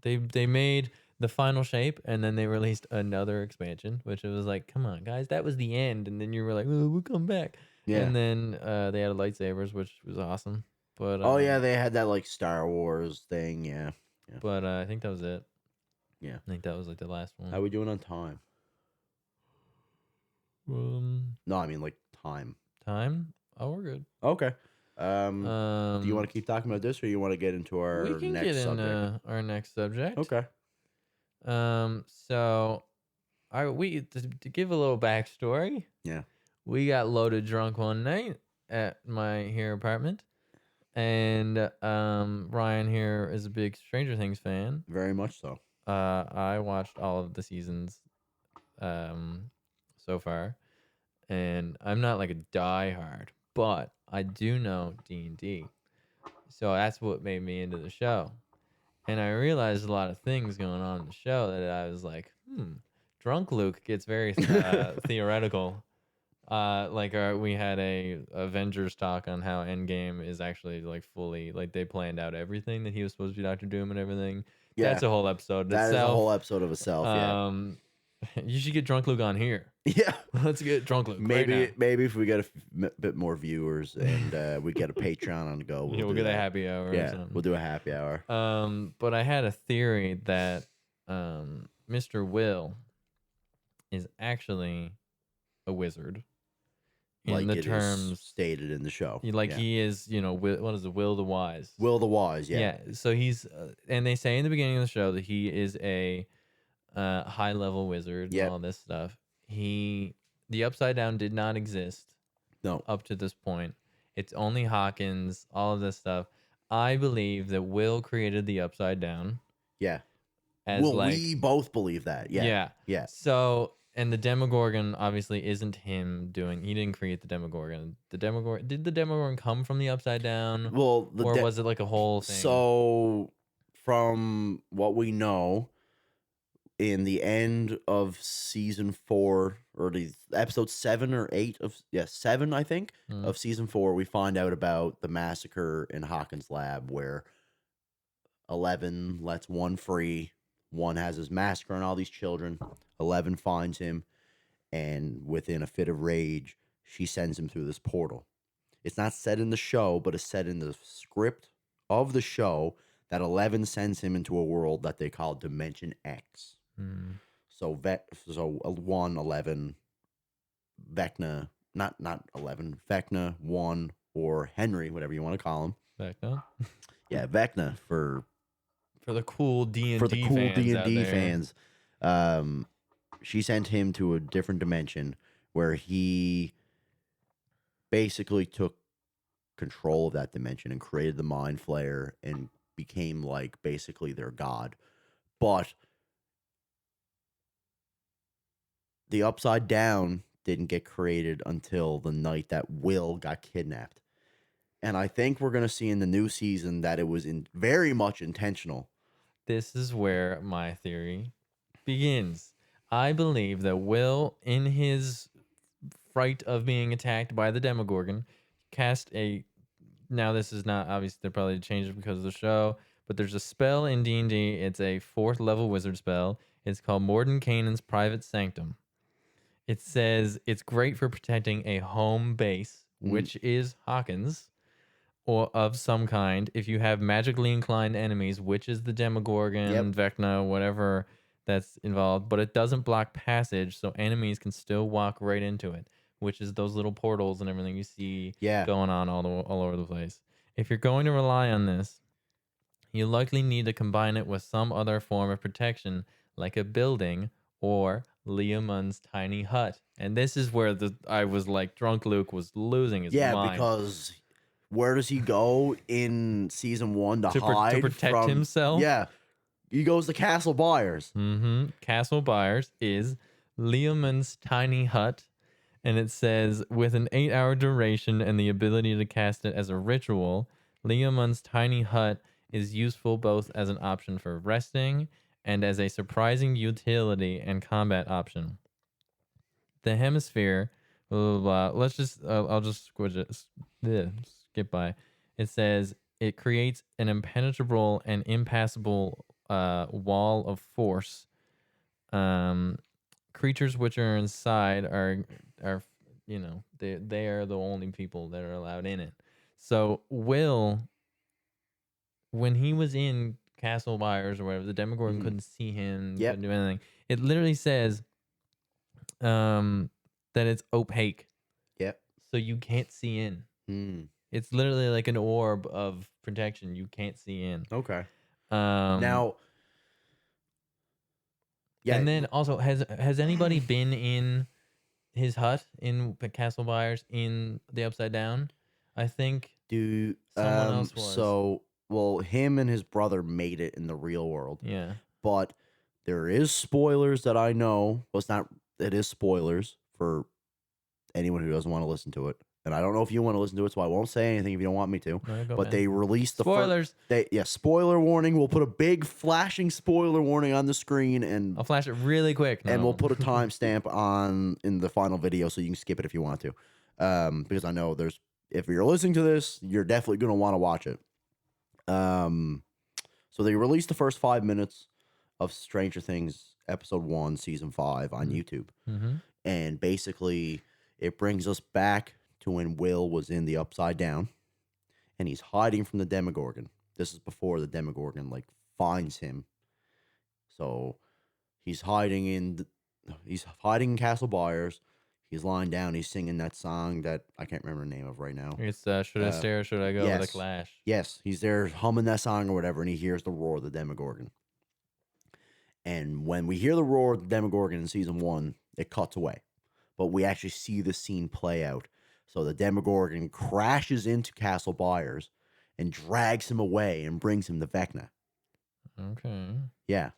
They made the final shape, and then they released another expansion, which it was like, come on, guys, that was the end. And then you were like, oh, we'll come back. Yeah. And then they added lightsabers, which was awesome. But oh, yeah, they had that, like, Star Wars thing, yeah. But I think that was it. Yeah. I think that was, like, the last one. How are we doing on time? No, I mean, like, time. Time? Oh, we're good. Okay. Do you want to keep talking about this, or you want to get into our we can next get subject? into our next subject. Okay. So, to give a little backstory. Yeah. We got loaded drunk one night at my here apartment, and Ryan here is a big Stranger Things fan. Very much so. I watched all of the seasons, so far, and I'm not like a diehard, but I do know D&D, so that's what made me into the show. And I realized a lot of things going on in the show that I was like, drunk Luke gets very theoretical. We had a Avengers talk on how Endgame is actually like fully, like they planned out everything that he was supposed to be Dr. Doom and everything. Yeah, that's a whole episode. That is a whole episode of itself. Yeah. You should get drunk Luke on here. Yeah. Let's get drunk Luke. Maybe if we get a bit more viewers and we get a Patreon on the go, we'll get a happy hour. Yeah, or something. we'll do a happy hour. But I had a theory that Mr. Will is actually a wizard. In like the it terms is stated in the show. He is, what is it? Will the Wise. Will the Wise, yeah. Yeah. So he's, and they say in the beginning of the show that he is a high level wizard and all this stuff. The Upside Down did not exist. No. Up to this point. It's only Hawkins, all of this stuff. I believe that Will created the Upside Down. Yeah. Well, we both believe that. Yeah. Yeah. So, and the Demogorgon obviously isn't him he didn't create the Demogorgon. Did the Demogorgon come from the Upside Down? Well, or was it like a whole thing? So, from what we know, in the end of season 4, or the episode 7 or 8 of 7, I think, of season 4, we find out about the massacre in Hawkins' lab where 11 lets 1 free. 1 has his massacre on all these children. 11 finds him, and within a fit of rage, she sends him through this portal. It's not said in the show, but it's said in the script of the show that 11 sends him into a world that they call Dimension X. So 1, 11, Vecna, not 11, Vecna, 1, or Henry, whatever you want to call him. Vecna? Yeah, Vecna for the cool D&D for the cool D&D fans. She sent him to a different dimension where he basically took control of that dimension and created the Mind Flayer and became like basically their god. But the Upside Down didn't get created until the night that Will got kidnapped. And I think we're going to see in the new season that it was very much intentional. This is where my theory begins. I believe that Will, in his fright of being attacked by the Demogorgon, cast a... Now, this is not... Obviously, they probably changed it because of the show, but there's a spell in D&D. It's a 4th level wizard spell. It's called Mordenkainen's Private Sanctum. It says it's great for protecting a home base, which is Hawkins, or of some kind. If you have magically inclined enemies, which is the Demogorgon, Vecna, whatever that's involved, but it doesn't block passage, so enemies can still walk right into it, which is those little portals and everything you see going on all over the place. If you're going to rely on this, you likely need to combine it with some other form of protection, like a building or Leomund's tiny hut. And this is where I was like, Drunk Luke was losing his mind. Yeah, because where does he go in season 1 to hide? To protect himself? Yeah. He goes to Castle Byers. Mm-hmm. Castle Byers is Leomund's tiny hut. And it says, with an 8-hour duration and the ability to cast it as a ritual, Leomund's tiny hut is useful both as an option for resting and as a surprising utility and combat option. The hemisphere, blah, blah, blah. Let's just, I'll just skip by. It says, it creates an impenetrable and impassable wall of force. Creatures which are inside are they are the only people that are allowed in it. So Will, when he was in Castle Byers or whatever, the Demogorgon couldn't see him, couldn't do anything. It literally says that it's opaque. Yep. So you can't see in. It's literally like an orb of protection. You can't see in. Okay. Now, and then also, has anybody been in his hut in Castle Byers in the Upside Down? I think someone else was. So, well, him and his brother made it in the real world. Yeah. But there is spoilers that I know. Well, it is spoilers for anyone who doesn't want to listen to it. And I don't know if you want to listen to it, so I won't say anything if you don't want me to. But they released the spoilers. Spoiler warning. We'll put a big flashing spoiler warning on the screen, and I'll flash it really quick. And we'll put a timestamp in the final video, so you can skip it if you want to. Because I know if you're listening to this, you're definitely going to want to watch it. So they released the first 5 minutes of Stranger Things episode 1, season 5 on YouTube, and basically it brings us back to when Will was in the Upside Down, and he's hiding from the Demogorgon. This is before the Demogorgon finds him. So he's hiding in Castle Byers. He's lying down. He's singing that song that I can't remember the name of right now. It's Should I Stay or Should I Go? The Clash. Yes, he's there humming that song or whatever, and he hears the roar of the Demogorgon. And when we hear the roar of the Demogorgon in season 1, it cuts away. But we actually see the scene play out. So the Demogorgon crashes into Castle Byers and drags him away and brings him to Vecna. Okay. Yeah.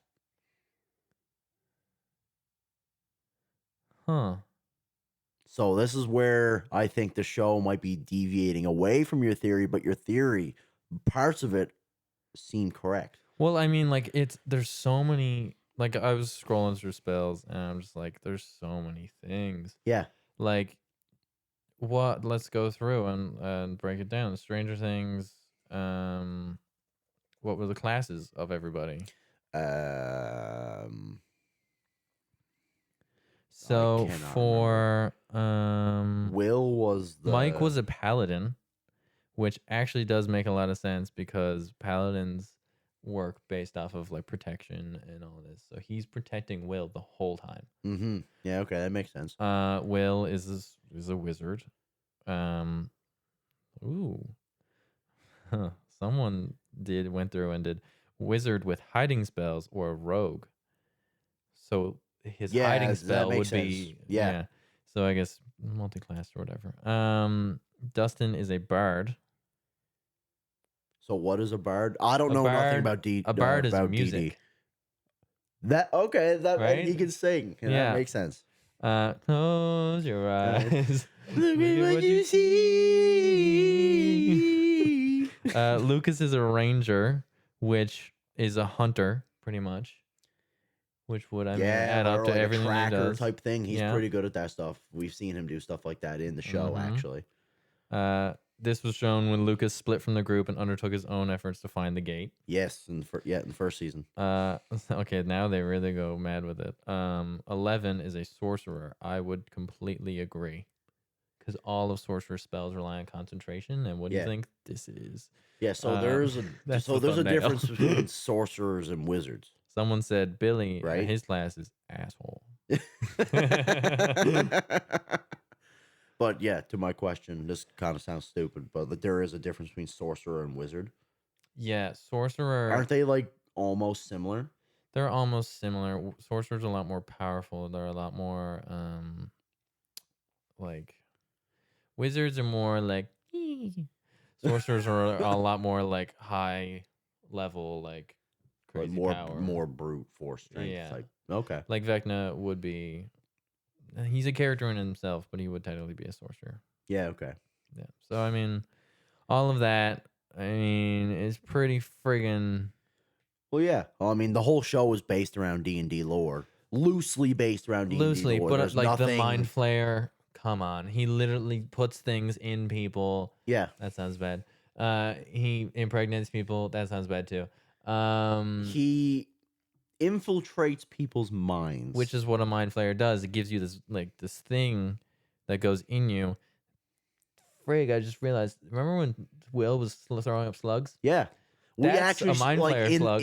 Huh. So this is where I think the show might be deviating away from your theory, but your theory, parts of it seem correct. Well, I mean, there's so many, I was scrolling through spells and I'm just like, there's so many things. Yeah. Let's go through and break it down. Stranger Things, what were the classes of everybody? So for Will was Mike was a paladin, which actually does make a lot of sense because paladins work based off of protection and all this. So he's protecting Will the whole time. Mm-hmm. Yeah, okay, that makes sense. Will is a wizard. Someone went through and did wizard with hiding spells or a rogue. So his hiding spell would be So I guess multi-class or whatever. Dustin is a bard. So what is a bard? I don't know nothing about D. A bard is music. DD. That right? He can sing. Yeah, that makes sense. Close your eyes. Look at what you see. Lucas is a ranger, which is a hunter, pretty much. Which would add up or to like everything a he tracker does. type thing. He's Yeah. pretty good at that stuff. We've seen him do stuff like that in the show, actually. This was shown when Lucas split from the group and undertook his own efforts to find the gate. Yes, in the first season. Okay, now they really go mad with it. 11 is a sorcerer. I would completely agree, because all of sorcerer spells rely on concentration. And what do you think this is? Yeah, so there's a difference between sorcerers and wizards. Someone said Billy, right? His class is asshole. But yeah, to my question, this kind of sounds stupid, but there is a difference between sorcerer and wizard. Yeah, sorcerer. Aren't they like almost similar? They're almost similar. Sorcerers are a lot more powerful. They're a lot more like wizards are more like sorcerers are a lot more like high level, like crazy power. More brute force strength. Yeah. Like, okay. Like Vecna would be. He's a character in himself, but he would technically be a sorcerer. Yeah, okay. Yeah. So, I mean, all of that, is pretty friggin'... Well, yeah. Well, I mean, the whole show is based around D&D lore. Loosely based around D&D lore. Loosely, but there's like nothing... the Mind Flayer, come on. He literally puts things in people. Yeah. That sounds bad. He impregnates people. That sounds bad, too. He infiltrates people's minds, which is what a Mind Flayer does. It gives you this thing that goes in you. Frig, I just realized. Remember when Will was throwing up slugs? Yeah, that's actually a Mind Flayer slug.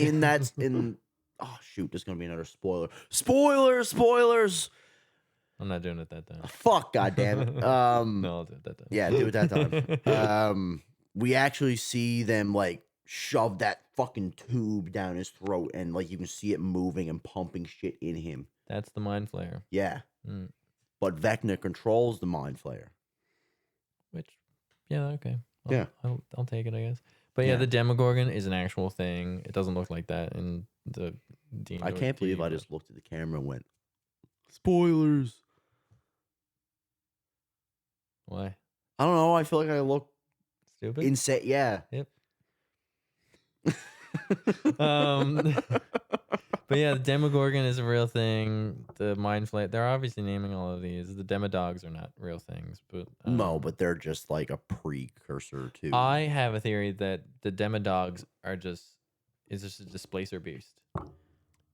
Oh shoot, there's gonna be another spoiler. Spoilers. I'm not doing it that time. Fuck, goddamn it. No, I'll do it that time. Yeah, do it that time. We actually see them like shove that fucking tube down his throat, and like you can see it moving and pumping shit in him. That's the Mind Flayer. Yeah. But Vecna controls the Mind Flayer. Which, yeah, okay. I'll take it, I guess. But yeah, the Demogorgon is an actual thing. It doesn't look like that in the D&D. I can't believe I just looked at the camera and went, spoilers. Why? I don't know. I feel like I look stupid. Insane. Yeah. Yep. But yeah, the Demogorgon is a real thing. The Mind Flayer, they're obviously naming all of these. The Demodogs are not real things, but no, but they're just like a precursor to. I have a theory that the Demodogs is just a displacer beast,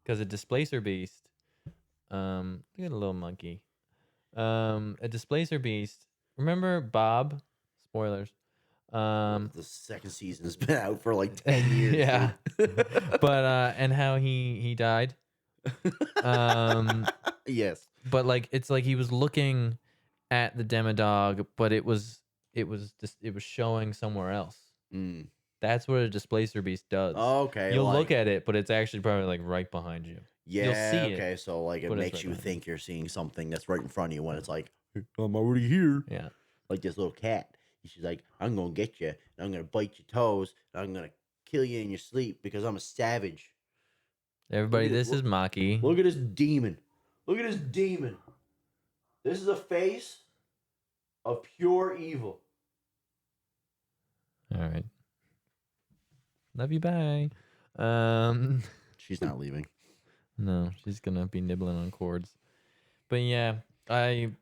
because a displacer beast, look at a little monkey, a displacer beast. Remember Bob? Spoilers. The second season has been out for like 10 years. Yeah. But and how he died. Yes. But like it's like he was looking at the Demodog, but it was showing somewhere else. That's what a displacer beast does. Oh, okay. You'll look at it, but it's actually probably like right behind you. Yeah. You'll see okay. it, So like it makes right you behind think you're seeing something that's right in front of you when it's like, I'm already here. Yeah. Like this little cat. She's like, I'm gonna get you, and I'm gonna bite your toes, and I'm gonna kill you in your sleep because I'm a savage. Everybody, this is Maki. Look at this demon. Look at this demon. This is a face of pure evil. All right. Love you. Bye. She's not leaving. No, she's gonna be nibbling on cords. But yeah, I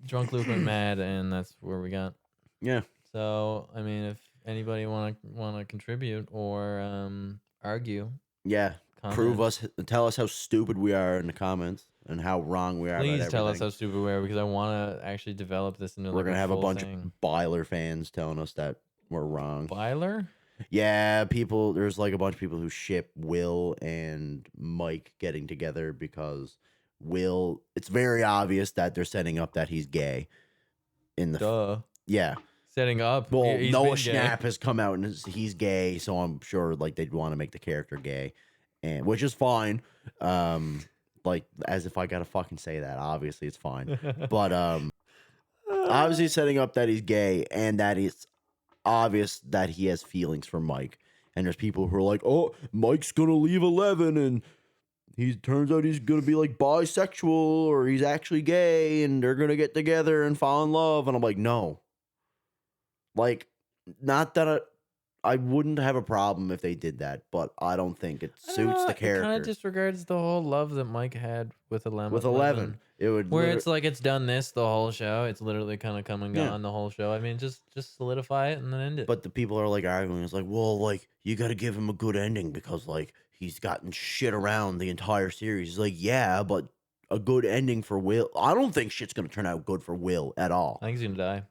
drunk Luke went mad, and that's where we got. Yeah. So I mean, if anybody want to contribute or argue, yeah, tell us how stupid we are in the comments and how wrong we are. Please tell us how stupid we are, because I want to actually develop this into. We're gonna have a bunch of Byler fans telling us that we're wrong. Byler? Yeah, there's like a bunch of people who ship Will and Mike getting together because Will. It's very obvious that they're setting up that he's gay. Yeah. Setting up. Well, Noah Schnapp has come out and he's gay, so I'm sure like they'd want to make the character gay, and which is fine. Like as if I gotta fucking say that. Obviously, it's fine, but obviously setting up that he's gay and that it's obvious that he has feelings for Mike. And there's people who are like, "Oh, Mike's gonna leave 11 and he turns out he's gonna be like bisexual or he's actually gay and they're gonna get together and fall in love. And I'm like, no. Like, not that I wouldn't have a problem if they did that, but I don't think it suits the character. It kind of disregards the whole love that Mike had with 11. With 11, it would where it's like it's done this the whole show. It's literally kind of come and gone the whole show. I mean, just solidify it and then end it. But the people are like arguing. It's like, well, like you got to give him a good ending because like he's gotten shit around the entire series. It's like, yeah, but a good ending for Will. I don't think shit's gonna turn out good for Will at all. I think he's gonna die.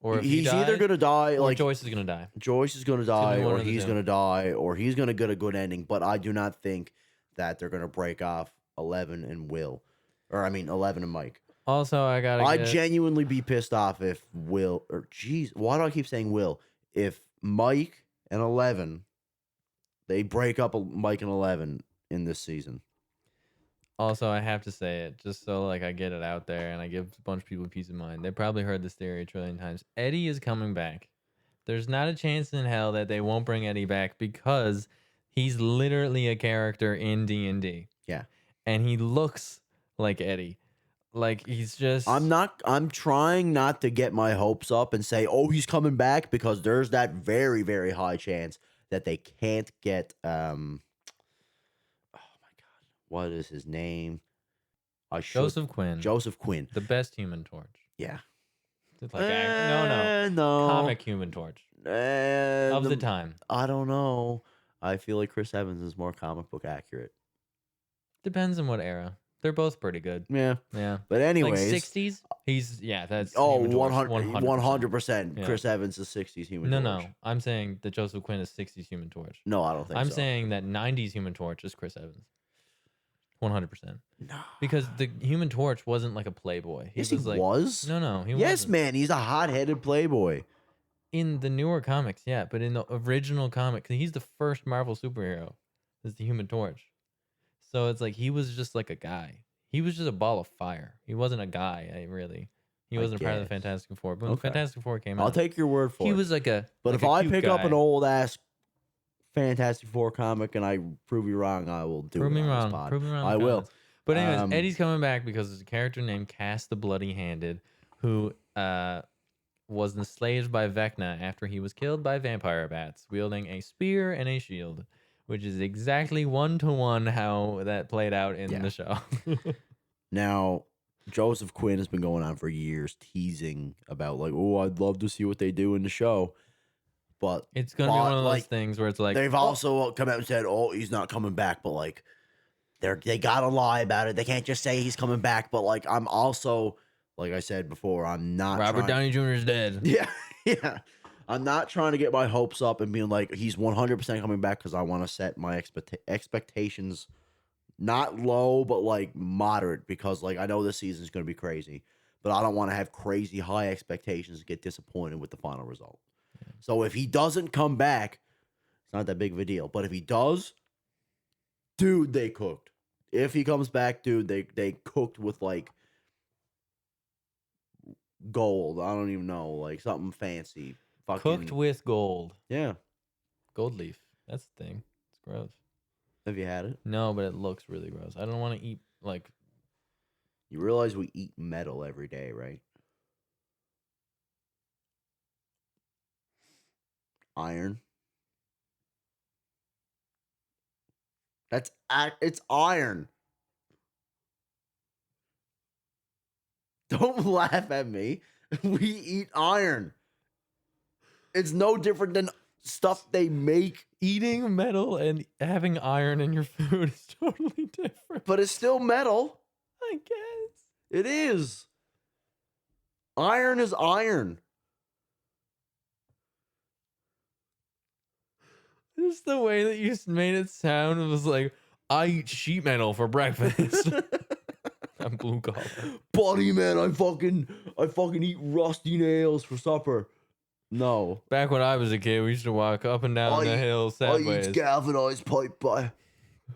Or if he's either gonna die, or like Joyce is gonna die. Joyce is gonna die, or he's gonna die, or he's gonna get a good ending. But I do not think that they're gonna break off 11 and Will, or I mean 11 and Mike. Also, I'd genuinely be pissed off if Will, or geez, why do I keep saying Will? If Mike and 11, they break up Mike and 11 in this season. Also, I have to say it just so like I get it out there and I give a bunch of people peace of mind. They probably heard this theory a trillion times. Eddie is coming back. There's not a chance in hell that they won't bring Eddie back because he's literally a character in D&D. Yeah. And he looks like Eddie. Like he's just I'm trying not to get my hopes up and say, "Oh, he's coming back," because there's that very, very high chance that they can't get what is his name? Joseph Quinn. Joseph Quinn. The best Human Torch. Yeah. It's like no. Comic Human Torch. Of the time. I don't know. I feel like Chris Evans is more comic book accurate. Depends on what era. They're both pretty good. Yeah. Yeah. But anyways. Like 60s? That's 100%. Yeah. Chris Evans is 60s Human Torch. No. I'm saying that Joseph Quinn is 60s Human Torch. No, I don't think so. I'm saying that 90s Human Torch is Chris Evans. 100%. No. Because the Human Torch wasn't like a playboy. He was. No, he wasn't. Yes, man. He's a hot-headed playboy. In the newer comics, yeah. But in the original comic, he's the first Marvel superhero. Is the Human Torch. So it's like he was just like a guy. He was just a ball of fire. He wasn't a guy, really. He wasn't a part of the Fantastic Four. But when Fantastic Four came out, I'll take your word for it. He was like a. But like if I pick up an old ass Fantastic Four comic and I prove you wrong, I will do it. Prove me wrong. I will. But anyways, Eddie's coming back because there's a character named Cass the Bloody Handed who was enslaved by Vecna after he was killed by vampire bats, wielding a spear and a shield, which is exactly 1-to-1 how that played out in the show. Now, Joseph Quinn has been going on for years teasing about like, oh, I'd love to see what they do in the show. But it's going to be one of those things where it's like... They've also come out and said, oh, he's not coming back, but like, they got to lie about it. They can't just say he's coming back, but like, I'm also... Like I said before, I'm not Robert Downey Jr. is dead. Yeah. I'm not trying to get my hopes up and being like, he's 100% coming back because I want to set my expectations not low, but like moderate because like I know this season is going to be crazy, but I don't want to have crazy high expectations and get disappointed with the final result. Yeah. So if he doesn't come back, it's not that big of a deal. But if he does, dude, they cooked. If he comes back, dude, they cooked with like gold. I don't even know, like something fancy. Cooked with gold. Yeah. Gold leaf. That's the thing. It's gross. Have you had it? No, but it looks really gross. I don't want to eat like... You realize we eat metal every day, right? Iron. It's iron. Don't laugh at me. We eat iron. It's no different than stuff they make. Eating metal and having iron in your food is totally different. But it's still metal. I guess. It is. Iron is iron. Just the way that you made it sound was like, I eat sheet metal for breakfast. I'm blue collar. Buddy, man, I fucking eat rusty nails for supper. No. Back when I was a kid, we used to walk up and down the hill sideways. I eat galvanized pipe, boy.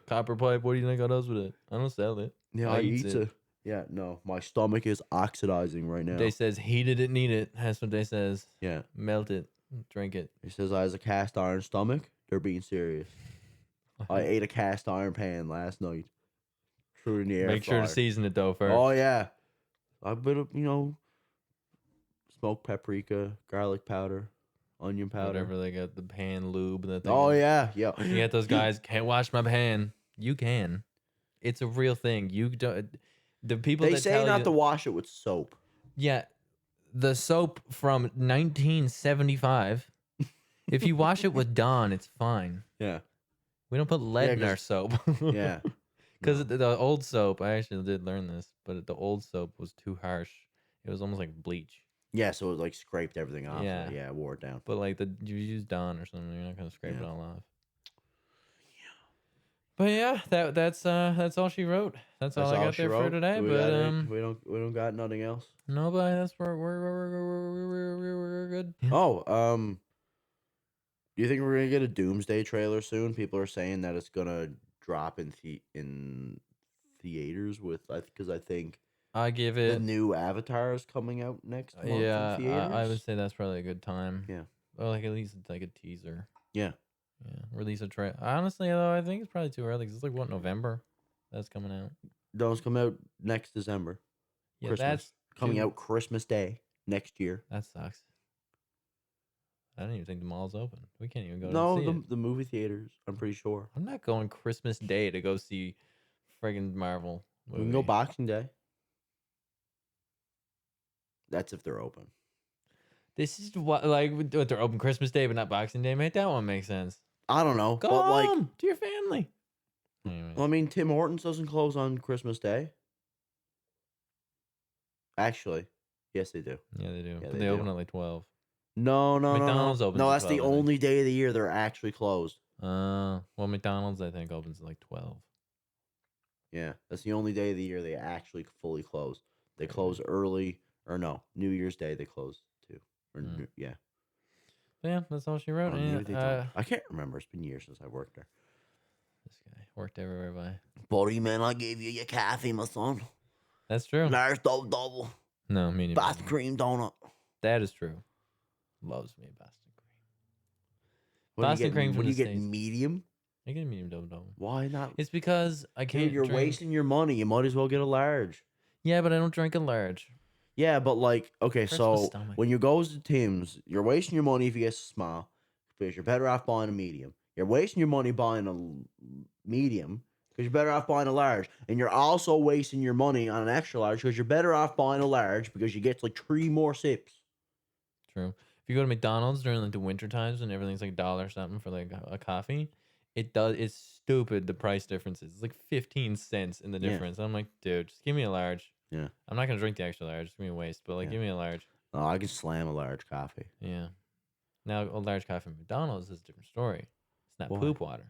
Copper pipe, what do you think I does with it? I don't sell it. Yeah, I eat it. Yeah, no. My stomach is oxidizing right now. They says heat it, need it. That's what they says. Yeah. Melt it. Drink it. He says I has a cast iron stomach. They're being serious. I ate a cast iron pan last night. Threw it in the air Make sure to fryer. season it though first. Oh yeah, a bit of smoked paprika, garlic powder, onion powder. Whatever they got, the pan lube that they Oh got. yeah, yeah. You get those guys can't wash my pan. You can. It's a real thing. You don't. The people They that say tell not you, to wash it with soap. yeah, the soap from 1975. If you wash it with Dawn, it's fine. Yeah, We don't put lead Yeah, in our 'cause- soap. yeah. Because No. the old soap, I actually did learn this, but the old soap was too harsh. It was almost like bleach. Yeah, so it like scraped everything off. Yeah. Yeah, wore it down. But like you use Dawn or something, you're not gonna scrape it Yeah. all off. But yeah, that's all she wrote. That's all I got she there for wrote. today. Do we But got any- we don't got nothing else. no, but that's where we're good. Oh, do you think we're gonna get a Doomsday trailer soon? People are saying that it's gonna drop in theaters with because I think I give the it. new Avatar is coming out next month. Yeah, in theaters. I would say that's probably a good time. Yeah. Or like at least like a teaser. Yeah. Yeah, release a trailer. Honestly, though, I think it's probably too early. 'Cause it's like what, November? That's coming out. Those come out next December. Yeah, Christmas. that's Coming too- out Christmas Day next year. That sucks. I don't even think the mall's open. We can't even go No, to see it. the movie theaters. I'm pretty sure. I'm not going Christmas Day to go see friggin' Marvel. We can go Boxing Day. That's if they're open. This is what what they're open Christmas Day, but not Boxing Day. Mate, that one makes sense. I don't know, Go but home to your family. Anyway. I mean, Tim Hortons doesn't close on Christmas Day. Actually, yes, they do. Yeah, they do. Yeah, But they they open do. at like 12. No, McDonald's opens No, at that's the 12, I think. only day of the year they're actually closed. Well, McDonald's I think opens at like 12. Yeah, that's the only day of the year they actually fully close. They Okay. close early, or no, New Year's Day they close too. Or Mm. yeah, But yeah, that's all she wrote. or And, maybe they don't. I can't remember. It's been years since I worked there. this guy worked everywhere by. Buddy, man, I gave you your coffee, my son. That's true. Large double, No, me neither. Boston cream donut. That is true. Loves me a Boston cream. What do you Boston get- cream from What do the you get? States. Medium? I get a medium double. Why not? It's because I can't. Dude, you're drink. wasting your money. You might as well get a large. Yeah, but I don't drink a large. Yeah, but like, okay, Hurts my so stomach. when you go to Tim's, you're wasting your money if you get small, because you're better off buying a medium. You're wasting your money buying a medium because you're better off buying a large, and you're also wasting your money on an extra large because you're better off buying a large because you get like 3 more sips. True. If you go to McDonald's during like the winter times when everything's like $1 something for like a coffee, it's stupid the price differences. It's like 15 cents in the Yeah. difference. I'm like, dude, just give me a large. Yeah. I'm not gonna drink the extra large. It's gonna be a waste. But like, Yeah. give me a large. Oh, I can slam a large coffee. Yeah. Now a large coffee from McDonald's is a different story. It's not Why? poop water.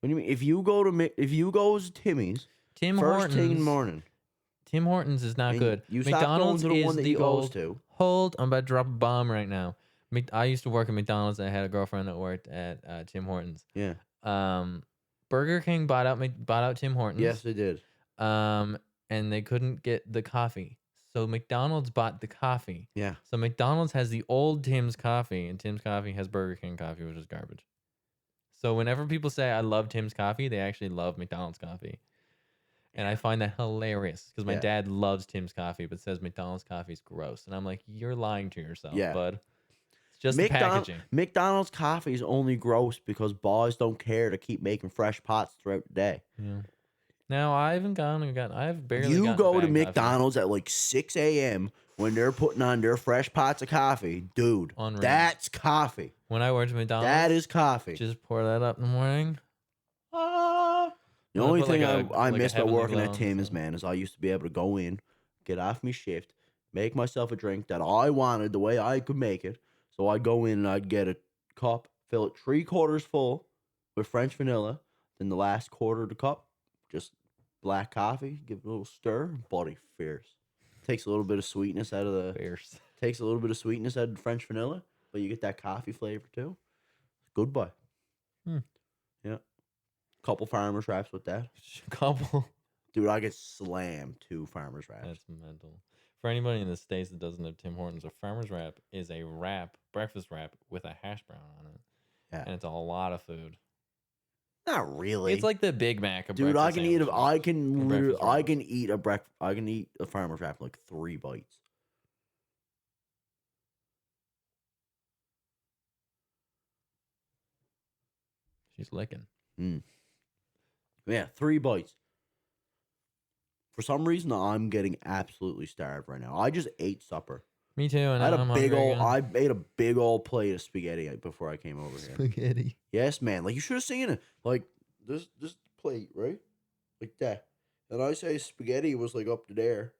What do you mean? If you go to Timmy's Tim first Hortons. thing in the morning, Tim Hortons is not and good. you stop going McDonald's to the is one that the he goes old. to. Hold, I'm about to drop a bomb right now. I used to work at McDonald's. I had a girlfriend that worked at Tim Hortons. Yeah. Burger King bought out Tim Hortons. Yes, they did. And they couldn't get the coffee, so McDonald's bought the coffee. Yeah. So McDonald's has the old Tim's coffee, and Tim's coffee has Burger King coffee, which is garbage. So whenever people say I love Tim's coffee, they actually love McDonald's coffee. And I find that hilarious because my Yeah. dad loves Tim's coffee, but says McDonald's coffee is gross. And I'm like, you're lying to yourself, Yeah. bud. It's just the packaging. McDonald's coffee is only gross because boys don't care to keep making fresh pots throughout the day. Yeah. Now I haven't gone and got. I've barely. You gotten go to bad coffee. McDonald's at like 6 a.m. when they're putting on their fresh pots of coffee, dude. Unreal. That's coffee. When I worked at McDonald's, That is coffee. just pour that up in the morning. The Well, only put thing like I a miss about Heavenly working Glow at on Tim's, top. man, is I used to be able to go in, get off my shift, make myself a drink that I wanted the way I could make it. So I'd go in and I'd get a cup, fill it 3/4 full with French vanilla. Then the last quarter of the cup, just black coffee, give it a little stir. Buddy, fierce. Takes a little bit of sweetness out of the Fierce. takes a little bit of sweetness out of the French vanilla, but you get that coffee flavor too. Goodbye. Hmm. Yeah. Couple farmers wraps with that. Couple. Dude, I get slammed 2 farmers wraps. That's mental. For anybody in the States that doesn't have Tim Hortons, a farmer's wrap is a wrap, breakfast wrap with a hash brown on it. Yeah. And it's a lot of food. Not really. It's like the Big Mac of dude. I breakfast can eat. sandwiches. I can. breakfast I wraps. can eat I can eat a farmer's wrap in like 3 bites. She's licking. Yeah, 3 bites. For some reason, I'm getting absolutely starved right now. I just ate supper. Me too. And I had I'm a big hungry old. again. I ate a big old plate of spaghetti before I came over here. Spaghetti. Yes, man. Like you should have seen it. Like this plate, right? Like that. And I say spaghetti was like up to there.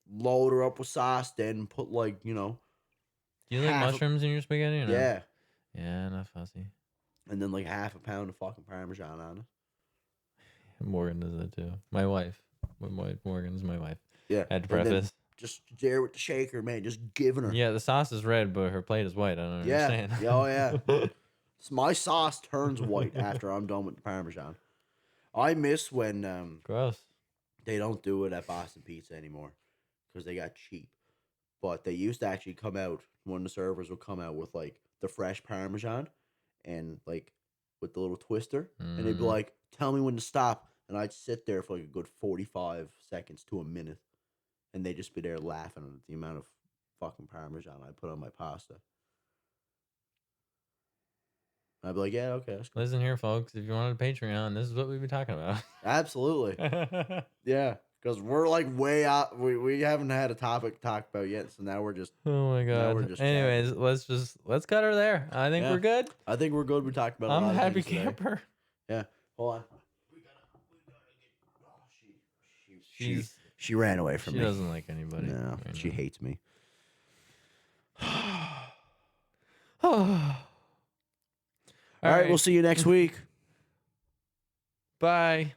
Load her up with sauce, then put like, Do you like half a- mushrooms in your spaghetti or no? yeah. Yeah, not fussy. And then like half a pound of fucking Parmesan on it. Morgan does that too. My wife. Morgan's my wife. Yeah. Had to And then preface. just there with the shaker, man. Just giving her. Yeah, the sauce is red, but her plate is white. I don't Yeah. understand. Yeah, oh yeah. My sauce turns white after I'm done with the Parmesan. I miss when Gross. they don't do it at Boston Pizza anymore because they got cheap. But they used to actually come out when the servers would come out with like the fresh Parmesan and like with the little twister, and they'd be like, "Tell me when to stop," and I'd sit there for like a good 45 seconds to a minute, and they'd just be there laughing at the amount of fucking Parmesan I put on my pasta. I'd be like, "Yeah, okay, that's cool." Listen here, folks. If you wanted a Patreon, this is what we'd be talking about. Absolutely. Yeah, because we're like way out. We haven't had a topic to talk about yet, so now we're just. Oh my Now we're god. just Anyways, let's cut her there. I think Yeah. we're good. I think we're good. We talked about. A I'm lot a of happy things today. camper. Yeah. Hold on. We gotta get. She's She ran away from she me. doesn't like anybody. No, right she now. hates me. All All right, we'll see you next week. Bye.